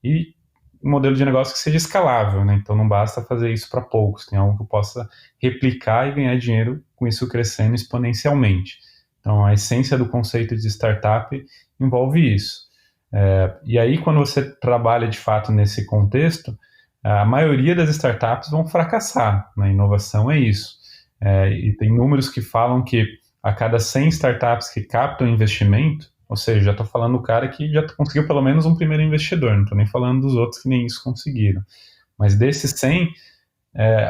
e um modelo de negócio que seja escalável, né? Então não basta fazer isso para poucos, tem algo que eu possa replicar e ganhar dinheiro com isso crescendo exponencialmente. Então a essência do conceito de startup envolve isso. E aí quando você trabalha de fato nesse contexto, a maioria das startups vão fracassar, né? Inovação é isso. E tem números que falam que a cada 100 startups que captam investimento, ou seja, já estou falando do cara que já conseguiu pelo menos um primeiro investidor, não estou nem falando dos outros que nem isso conseguiram. Mas desses 100,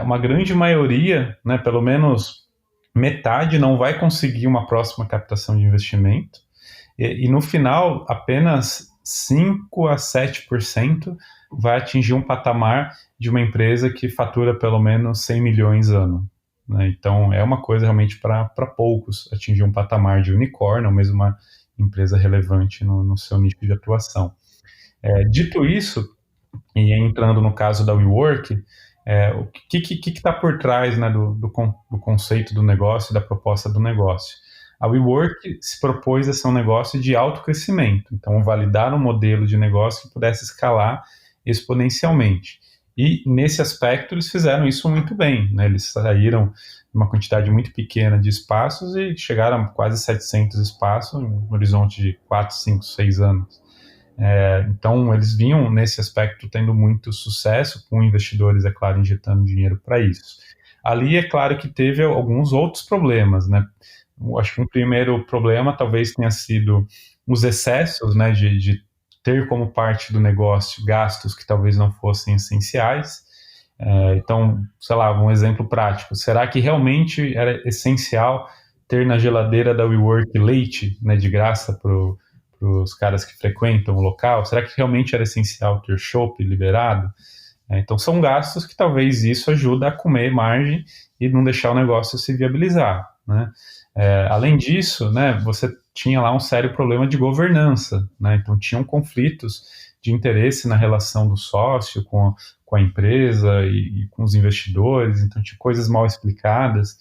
uma grande maioria, né, pelo menos metade, não vai conseguir uma próxima captação de investimento. E no final, apenas 5 a 7% vai atingir um patamar de uma empresa que fatura pelo menos 100 milhões ano. Né? Então, é uma coisa realmente para poucos atingir um patamar de unicórnio, ou mesmo uma empresa relevante no seu nicho de atuação. Dito isso, e entrando no caso da WeWork, o que está por trás, né, do conceito do negócio e da proposta do negócio? A WeWork se propôs a ser um negócio de alto crescimento, então validar um modelo de negócio que pudesse escalar exponencialmente. E nesse aspecto eles fizeram isso muito bem, né? Eles saíram de uma quantidade muito pequena de espaços e chegaram a quase 700 espaços em um horizonte de 4, 5, 6 anos. Então eles vinham nesse aspecto tendo muito sucesso, com investidores, é claro, injetando dinheiro para isso. Ali é claro que teve alguns outros problemas, né? Eu acho que um primeiro problema talvez tenha sido os excessos, né, de ter como parte do negócio gastos que talvez não fossem essenciais. Então, sei lá, um exemplo prático. Será que realmente era essencial ter na geladeira da WeWork leite, né, de graça para os caras que frequentam o local? Será que realmente era essencial ter chopp liberado? Então, são gastos que talvez isso ajuda a comer margem e não deixar o negócio se viabilizar, né? Além disso, né, você tinha lá um sério problema de governança, né? Então tinham conflitos de interesse na relação do sócio com a empresa e com os investidores, então tinha coisas mal explicadas,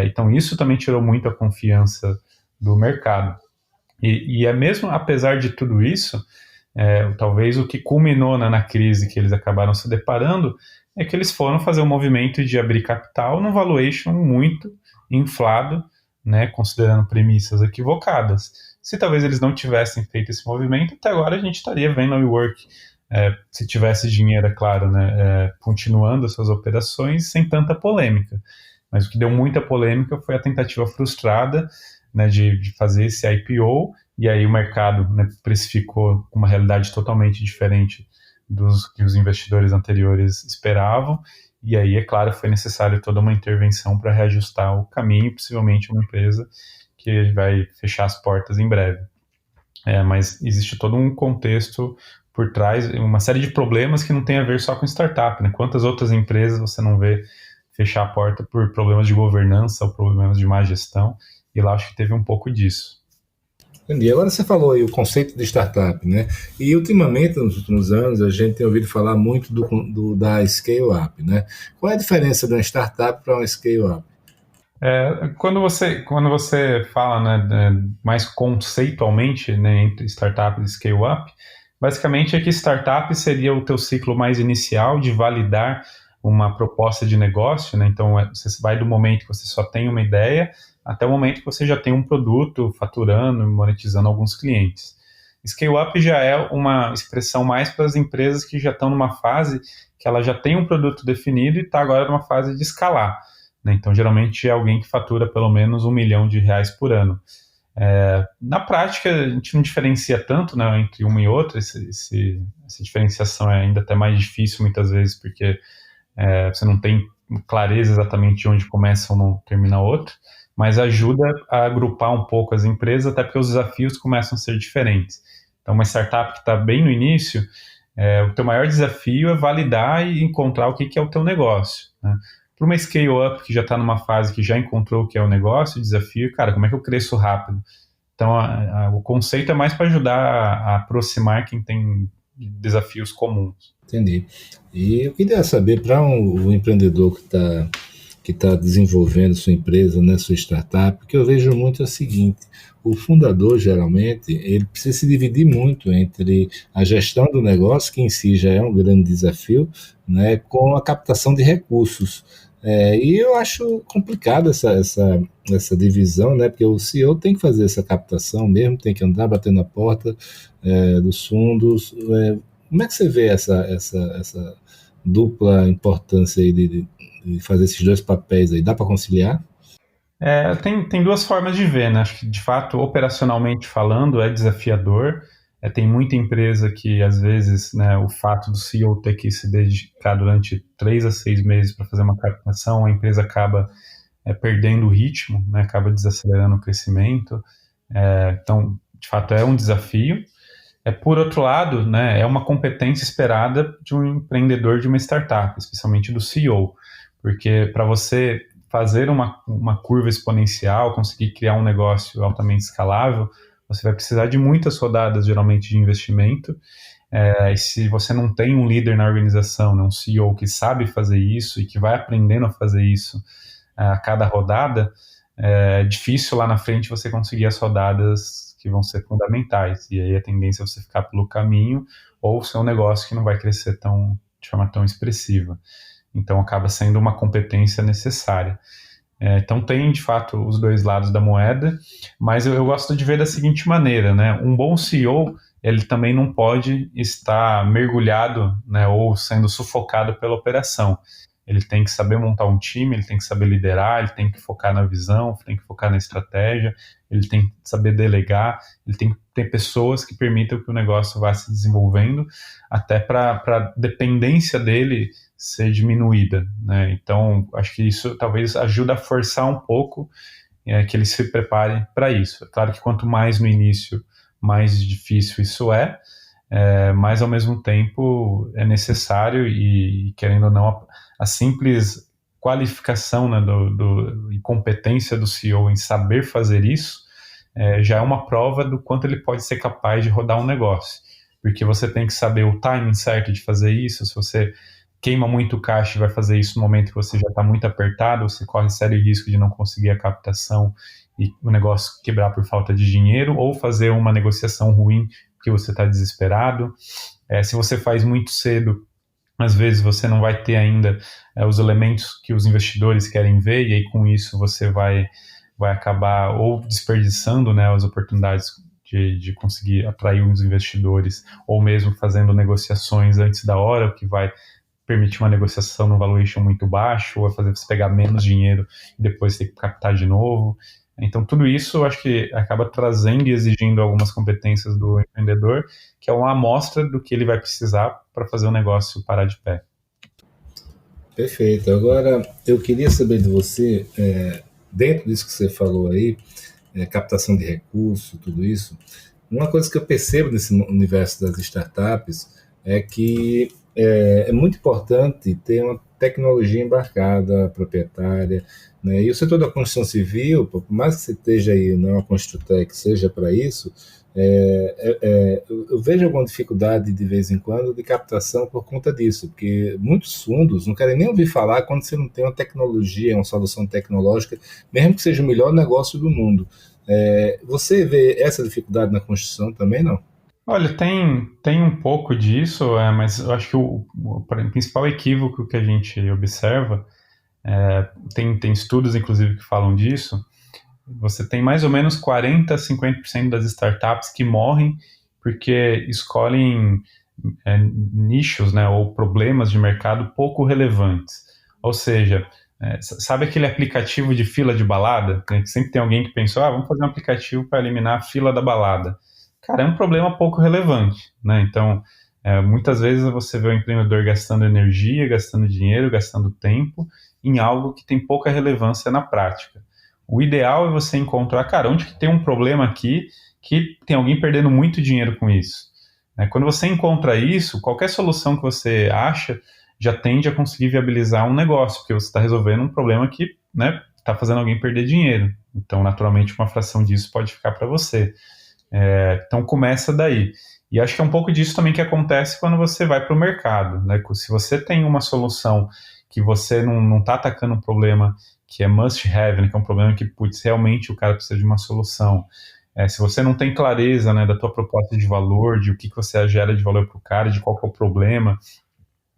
então isso também tirou muito a confiança do mercado. E mesmo apesar de tudo isso, talvez o que culminou na crise que eles acabaram se deparando é que eles foram fazer um movimento de abrir capital num valuation muito inflado, né, considerando premissas equivocadas. Se talvez eles não tivessem feito esse movimento, até agora a gente estaria vendo a WeWork, se tivesse dinheiro, é claro, né, continuando as suas operações sem tanta polêmica. Mas o que deu muita polêmica foi a tentativa frustrada, né, de fazer esse IPO, e aí o mercado, né, precificou uma realidade totalmente diferente dos que os investidores anteriores esperavam, e aí, é claro, foi necessário toda uma intervenção para reajustar o caminho, possivelmente uma empresa que vai fechar as portas em breve. Mas existe todo um contexto por trás, uma série de problemas que não tem a ver só com startup, né? Quantas outras empresas você não vê fechar a porta por problemas de governança ou problemas de má gestão, e lá acho que teve um pouco disso. Entendi. Agora você falou aí o conceito de startup, né? E ultimamente, nos últimos anos, a gente tem ouvido falar muito da scale-up, né? Qual é a diferença de uma startup para uma scale-up? Quando você fala, né, mais conceitualmente, né, entre startup e scale-up, basicamente é que startup seria o teu ciclo mais inicial de validar uma proposta de negócio, né? Então você vai do momento que você só tem uma ideia até o momento que você já tem um produto faturando, monetizando alguns clientes. Scale-up já é uma expressão mais para as empresas que já estão numa fase que ela já tem um produto definido e está agora numa fase de escalar, né? Então, geralmente é alguém que fatura pelo menos R$1 milhão por ano. Na prática, a gente não diferencia tanto, né, entre uma e outra. Essa diferenciação é ainda até mais difícil muitas vezes, porque você não tem clareza exatamente de onde começa ou termina outro, mas ajuda a agrupar um pouco as empresas, até porque os desafios começam a ser diferentes. Então, uma startup que está bem no início, o teu maior desafio é validar e encontrar o que é o teu negócio, né? Para uma scale-up que já está numa fase que já encontrou o que é o negócio, o desafio, cara, como é que eu cresço rápido? Então, o conceito é mais para ajudar a aproximar quem tem desafios comuns. Entendi. E eu queria saber, para um empreendedor que está que está desenvolvendo sua empresa, né, sua startup, o que eu vejo muito é o seguinte: o fundador, geralmente, ele precisa se dividir muito entre a gestão do negócio, que em si já é um grande desafio, né, com a captação de recursos. E eu acho complicado essa divisão, né, porque o CEO tem que fazer essa captação mesmo, tem que andar batendo na porta dos fundos. Como é que você vê essa dupla importância aí de fazer esses dois papéis aí? Dá para conciliar? Tem duas formas de ver, né? Acho que, de fato, operacionalmente falando, é desafiador. Tem muita empresa que, às vezes, né, o fato do CEO ter que se dedicar durante 3 a 6 meses para fazer uma captação, a empresa acaba perdendo o ritmo, né, acaba desacelerando o crescimento. Então, de fato, é um desafio. Por outro lado, né, é uma competência esperada de um empreendedor de uma startup, especialmente do CEO, porque para você fazer uma curva exponencial, conseguir criar um negócio altamente escalável, você vai precisar de muitas rodadas, geralmente, de investimento. E se você não tem um líder na organização, né, um CEO que sabe fazer isso e que vai aprendendo a fazer isso a cada rodada, é difícil lá na frente você conseguir as rodadas que vão ser fundamentais. E aí a tendência é você ficar pelo caminho ou ser um negócio que não vai crescer de forma tão expressiva. Então acaba sendo uma competência necessária. Então tem, de fato, os dois lados da moeda, mas eu gosto de ver da seguinte maneira, né? Um bom CEO, ele também não pode estar mergulhado, né, ou sendo sufocado pela operação. Ele tem que saber montar um time, ele tem que saber liderar, ele tem que focar na visão, tem que focar na estratégia, ele tem que saber delegar, ele tem que ter pessoas que permitam que o negócio vá se desenvolvendo, até para a dependência dele ser diminuída, né? Então, acho que isso talvez ajude a forçar um pouco que ele se prepare para isso. É claro que quanto mais no início, mais difícil isso mas ao mesmo tempo é necessário e querendo ou não, a simples qualificação, né, e competência do CEO em saber fazer isso já é uma prova do quanto ele pode ser capaz de rodar um negócio, porque você tem que saber o timing certo de fazer isso. Se você queima muito caixa e vai fazer isso no momento que você já está muito apertado, você corre sério risco de não conseguir a captação e o negócio quebrar por falta de dinheiro, ou fazer uma negociação ruim porque você está desesperado. Se você faz muito cedo, às vezes você não vai ter ainda os elementos que os investidores querem ver, e aí com isso você vai acabar ou desperdiçando, né, as oportunidades de conseguir atrair os investidores, ou mesmo fazendo negociações antes da hora, o que vai permitir uma negociação no valuation muito baixo, ou vai fazer você pegar menos dinheiro e depois ter que captar de novo. Então, tudo isso eu acho que acaba trazendo e exigindo algumas competências do empreendedor, que é uma amostra do que ele vai precisar para fazer o negócio parar de pé. Perfeito. Agora, eu queria saber de você, dentro disso que você falou aí, captação de recursos, tudo isso, uma coisa que eu percebo nesse universo das startups é que é muito importante ter uma tecnologia embarcada, proprietária, né? E o setor da construção civil, por mais que você esteja aí, não é uma Construtec, seja para isso, eu vejo alguma dificuldade de vez em quando de captação por conta disso, porque muitos fundos não querem nem ouvir falar quando você não tem uma tecnologia, uma solução tecnológica, mesmo que seja o melhor negócio do mundo. Você vê essa dificuldade na construção também, não? Olha, tem um pouco disso, mas eu acho que o principal equívoco que a gente observa, tem estudos, inclusive, que falam disso. Você tem mais ou menos 40 a 50% das startups que morrem porque escolhem nichos, né, ou problemas de mercado pouco relevantes. Ou seja, sabe aquele aplicativo de fila de balada? Que sempre tem alguém que pensou, vamos fazer um aplicativo para eliminar a fila da balada. Cara, é um problema pouco relevante, né? Então, muitas vezes você vê o empreendedor gastando energia, gastando dinheiro, gastando tempo em algo que tem pouca relevância na prática. O ideal é você encontrar, cara, onde que tem um problema aqui que tem alguém perdendo muito dinheiro com isso. Quando você encontra isso, qualquer solução que você acha já tende a conseguir viabilizar um negócio, porque você está resolvendo um problema que, né, está fazendo alguém perder dinheiro. Então, naturalmente, uma fração disso pode ficar para você. Então começa daí. E acho que é um pouco disso também que acontece quando você vai para o mercado, né? Se você tem uma solução que você não está atacando um problema que é must have, né, que é um problema que, putz, realmente o cara precisa de uma solução. Se você não tem clareza, né, da tua proposta de valor, de o que você gera de valor para o cara, de qual que é o problema,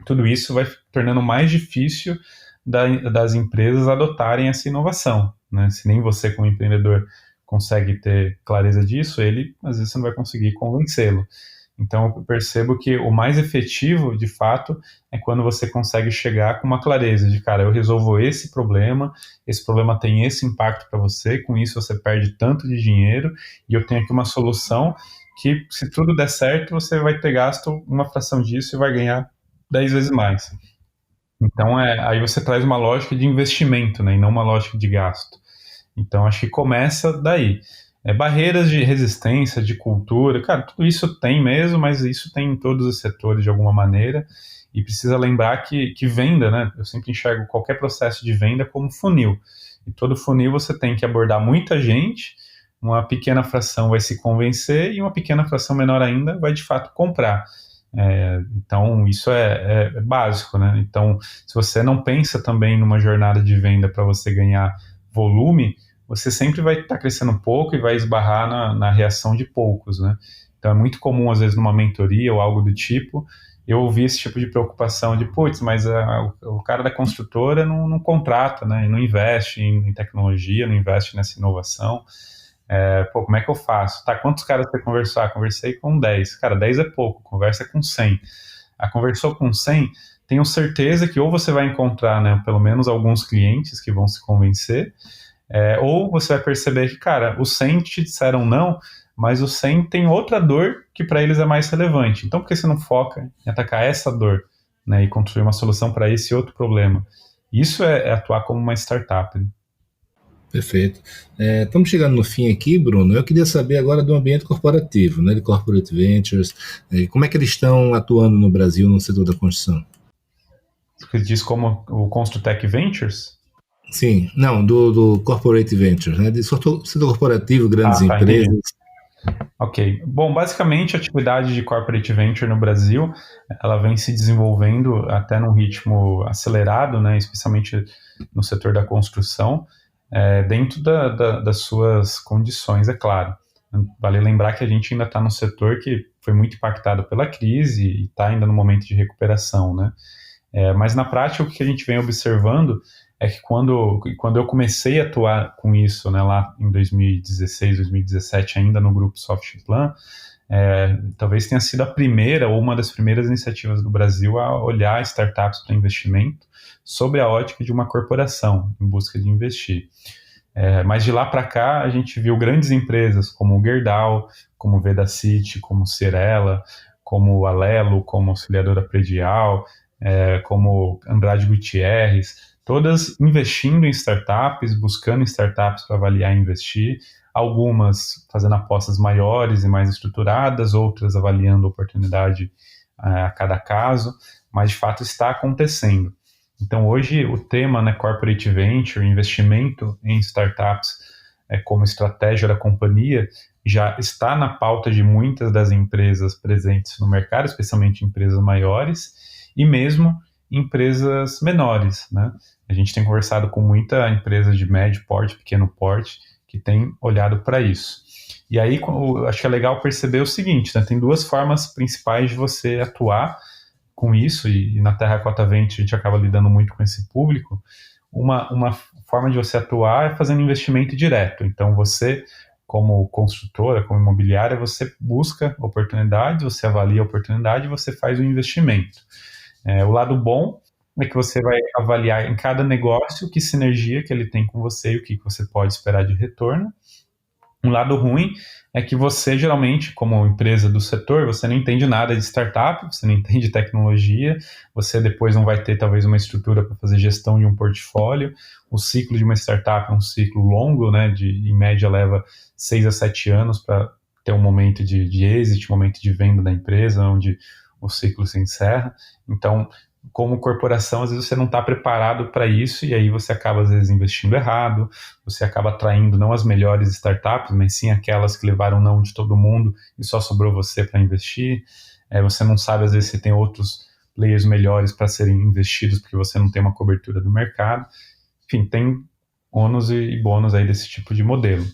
tudo isso vai tornando mais difícil das empresas adotarem essa inovação, né? Se nem você, como empreendedor, consegue ter clareza disso, ele, às vezes, você não vai conseguir convencê-lo. Então, eu percebo que o mais efetivo, de fato, é quando você consegue chegar com uma clareza de, cara, eu resolvo esse problema tem esse impacto para você, com isso você perde tanto de dinheiro, e eu tenho aqui uma solução que, se tudo der certo, você vai ter gasto uma fração disso e vai ganhar 10 vezes mais. Então, aí você traz uma lógica de investimento, né, e não uma lógica de gasto. Então, acho que começa daí. Barreiras de resistência, de cultura, cara, tudo isso tem mesmo, mas isso tem em todos os setores de alguma maneira, e precisa lembrar que venda, né, eu sempre enxergo qualquer processo de venda como funil, e todo funil você tem que abordar muita gente, uma pequena fração vai se convencer, e uma pequena fração menor ainda vai de fato comprar. Então, isso é básico, né? Então, se você não pensa também numa jornada de venda para você ganhar volume, você sempre vai estar crescendo um pouco e vai esbarrar na reação de poucos, né? Então, é muito comum, às vezes, numa mentoria ou algo do tipo, eu ouvir esse tipo de preocupação de, putz, mas o cara da construtora não contrata, né? E não investe em tecnologia, não investe nessa inovação. Como é que eu faço? Tá, quantos caras você conversou? Conversei com 10. Cara, 10 é pouco, conversa com 100. Conversou com 100, tenho certeza que ou você vai encontrar, né, pelo menos alguns clientes que vão se convencer, ou você vai perceber que, cara, os 100 te disseram não, mas os 100 tem outra dor que para eles é mais relevante. Então, por que você não foca em atacar essa dor, né, e construir uma solução para esse outro problema? Isso é atuar como uma startup, né? Perfeito. Estamos chegando no fim aqui, Bruno. Eu queria saber agora do ambiente corporativo, né, de corporate ventures. Como é que eles estão atuando no Brasil no setor da construção? Você diz como o Construtech Ventures? Sim, não, do corporate ventures, né, de setor corporativo, grandes empresas. Entendi. Ok. Bom, basicamente a atividade de corporate venture no Brasil, ela vem se desenvolvendo até num ritmo acelerado, né, especialmente no setor da construção, dentro das suas condições, é claro. Vale lembrar que a gente ainda está num setor que foi muito impactado pela crise e está ainda no momento de recuperação, né? Mas na prática o que a gente vem observando é que quando eu comecei a atuar com isso, né, lá em 2016, 2017, ainda no grupo Softplan, talvez tenha sido a primeira ou uma das primeiras iniciativas do Brasil a olhar startups para investimento sobre a ótica de uma corporação em busca de investir. Mas de lá para cá a gente viu grandes empresas como o Gerdau, como o Vedacity, como o Cirela, como o Alelo, como Auxiliadora Predial, como Andrade Gutierrez, todas investindo em startups, buscando startups para avaliar e investir, algumas fazendo apostas maiores e mais estruturadas, outras avaliando a oportunidade a cada caso, mas de fato está acontecendo. Então hoje o tema, né, Corporate Venture, investimento em startups como estratégia da companhia, já está na pauta de muitas das empresas presentes no mercado, especialmente empresas maiores, e mesmo empresas menores, né? A gente tem conversado com muita empresa de médio porte, pequeno porte, que tem olhado para isso. E aí, acho que é legal perceber o seguinte, né? Tem duas formas principais de você atuar com isso, e na Terra Cota Venture a gente acaba lidando muito com esse público. Uma forma de você atuar é fazendo investimento direto. Então, você, como construtora, como imobiliária, você busca oportunidades, você avalia a oportunidade e você faz o investimento. O lado bom é que você vai avaliar em cada negócio que sinergia que ele tem com você e o que você pode esperar de retorno. Um lado ruim é que você, geralmente, como empresa do setor, você não entende nada de startup, você não entende tecnologia, você depois não vai ter, talvez, uma estrutura para fazer gestão de um portfólio. O ciclo de uma startup é um ciclo longo, né, em média leva 6 a 7 anos para ter um momento de exit, um momento de venda da empresa, onde o ciclo se encerra. Então, como corporação, às vezes você não está preparado para isso e aí você acaba, às vezes, investindo errado, você acaba atraindo não as melhores startups, mas sim aquelas que levaram não de todo mundo e só sobrou você para investir. Você não sabe, às vezes, se tem outros players melhores para serem investidos, porque você não tem uma cobertura do mercado. Enfim, tem ônus e bônus aí desse tipo de modelo.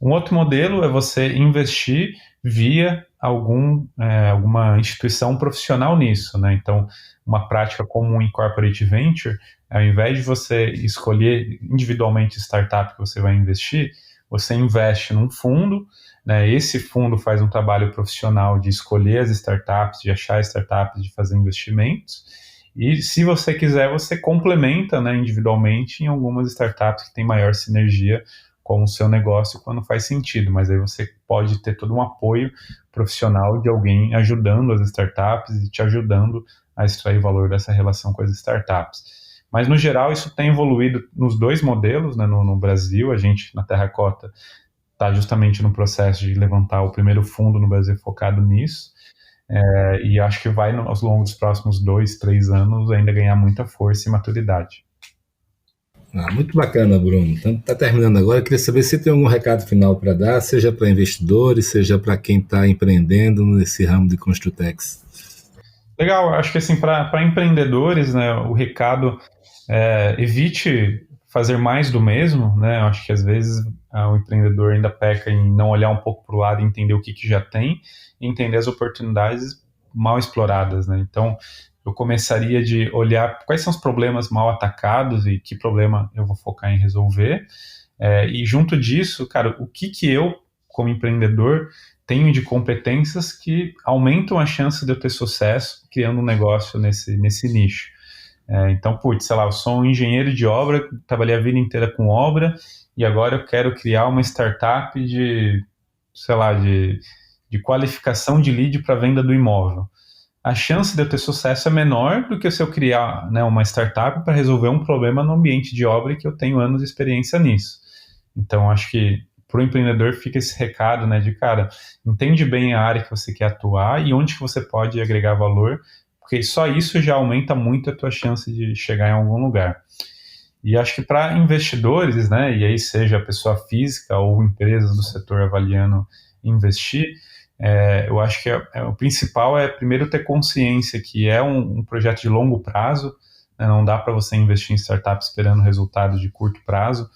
Um outro modelo é você investir via alguma instituição profissional nisso, né? Então, uma prática comum em corporate venture, ao invés de você escolher individualmente startup que você vai investir, você investe num fundo, né? Esse fundo faz um trabalho profissional de escolher as startups, de achar startups, de fazer investimentos, e se você quiser, você complementa, né, individualmente em algumas startups que têm maior sinergia com o seu negócio quando faz sentido, mas aí você pode ter todo um apoio profissional de alguém ajudando as startups e te ajudando a extrair valor dessa relação com as startups. Mas, no geral, isso tem evoluído nos dois modelos, né? No Brasil, a gente, na Terracota, está justamente no processo de levantar o primeiro fundo no Brasil focado nisso, e acho que vai, ao longo dos próximos 2, 3 anos, ainda ganhar muita força e maturidade. Muito bacana, Bruno. Então, está terminando agora. Eu queria saber se tem algum recado final para dar, seja para investidores, seja para quem está empreendendo nesse ramo de Construtex. Legal, acho que assim, para empreendedores, né, o recado é evite fazer mais do mesmo, né? Acho que às vezes o empreendedor ainda peca em não olhar um pouco para o lado e entender o que já tem e entender as oportunidades mal exploradas, né? Então, eu começaria de olhar quais são os problemas mal atacados e que problema eu vou focar em resolver. E junto disso, cara, o que eu, como empreendedor, tenho de competências que aumentam a chance de eu ter sucesso criando um negócio nesse nicho. Então, sei lá, eu sou um engenheiro de obra, trabalhei a vida inteira com obra e agora eu quero criar uma startup de qualificação de lead para venda do imóvel. A chance de eu ter sucesso é menor do que se eu criar, né, uma startup para resolver um problema no ambiente de obra que eu tenho anos de experiência nisso. Então, acho que para o empreendedor fica esse recado, né, de, cara, entende bem a área que você quer atuar e onde que você pode agregar valor, porque só isso já aumenta muito a tua chance de chegar em algum lugar. E acho que para investidores, né, e aí seja a pessoa física ou empresas do setor avaliando investir, eu acho que o principal é primeiro ter consciência que é um projeto de longo prazo, né, não dá para você investir em startup esperando resultados de curto prazo.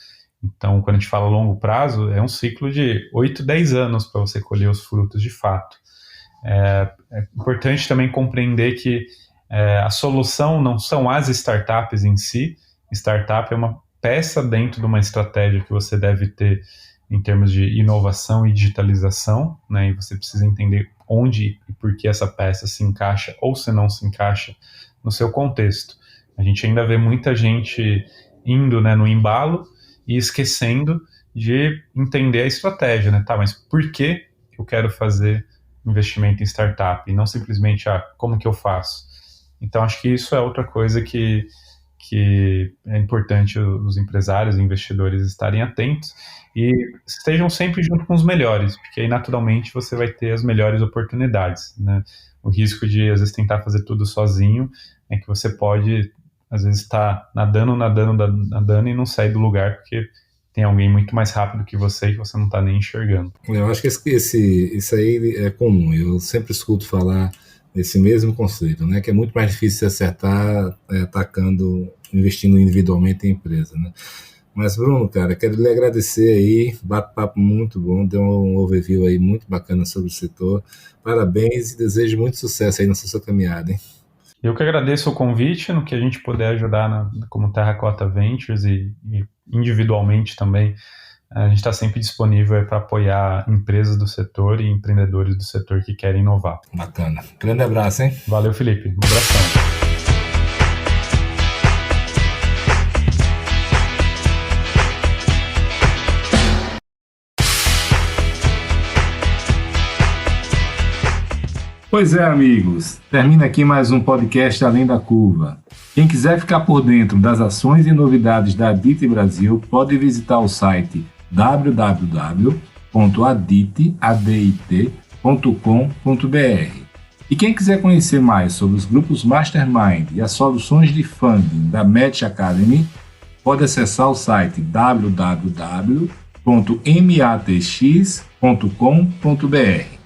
Então, quando a gente fala longo prazo, é um ciclo de 8, 10 anos para você colher os frutos de fato. É importante também compreender que a solução não são as startups em si. Startup é uma peça dentro de uma estratégia que você deve ter em termos de inovação e digitalização, né? E você precisa entender onde e por que essa peça se encaixa ou se não se encaixa no seu contexto. A gente ainda vê muita gente indo, né, no embalo e esquecendo de entender a estratégia, né? Tá, mas por que eu quero fazer investimento em startup e não simplesmente, como que eu faço? Então, acho que isso é outra coisa que é importante os empresários e investidores estarem atentos e estejam sempre junto com os melhores, porque aí naturalmente você vai ter as melhores oportunidades, né? O risco de, às vezes, tentar fazer tudo sozinho é que você pode, às vezes, estar nadando e não sair do lugar porque tem alguém muito mais rápido que você e você não está nem enxergando. Eu acho que isso aí é comum. Eu sempre escuto falar esse mesmo conceito, né? Que é muito mais difícil se acertar investindo individualmente em empresa, né? Mas, Bruno, cara, quero lhe agradecer aí, bate-papo muito bom, deu um overview aí muito bacana sobre o setor. Parabéns e desejo muito sucesso aí nessa sua caminhada, hein? Eu que agradeço o convite, no que a gente puder ajudar como Terracota Ventures e individualmente também. A gente está sempre disponível para apoiar empresas do setor e empreendedores do setor que querem inovar. Bacana. Grande abraço, hein? Valeu, Felipe. Um abração. Pois é, amigos, termina aqui mais um podcast Além da Curva. Quem quiser ficar por dentro das ações e novidades da Adit Brasil, pode visitar o site www.adit.com.br. E quem quiser conhecer mais sobre os grupos Mastermind e as soluções de funding da Match Academy, pode acessar o site www.matx.com.br.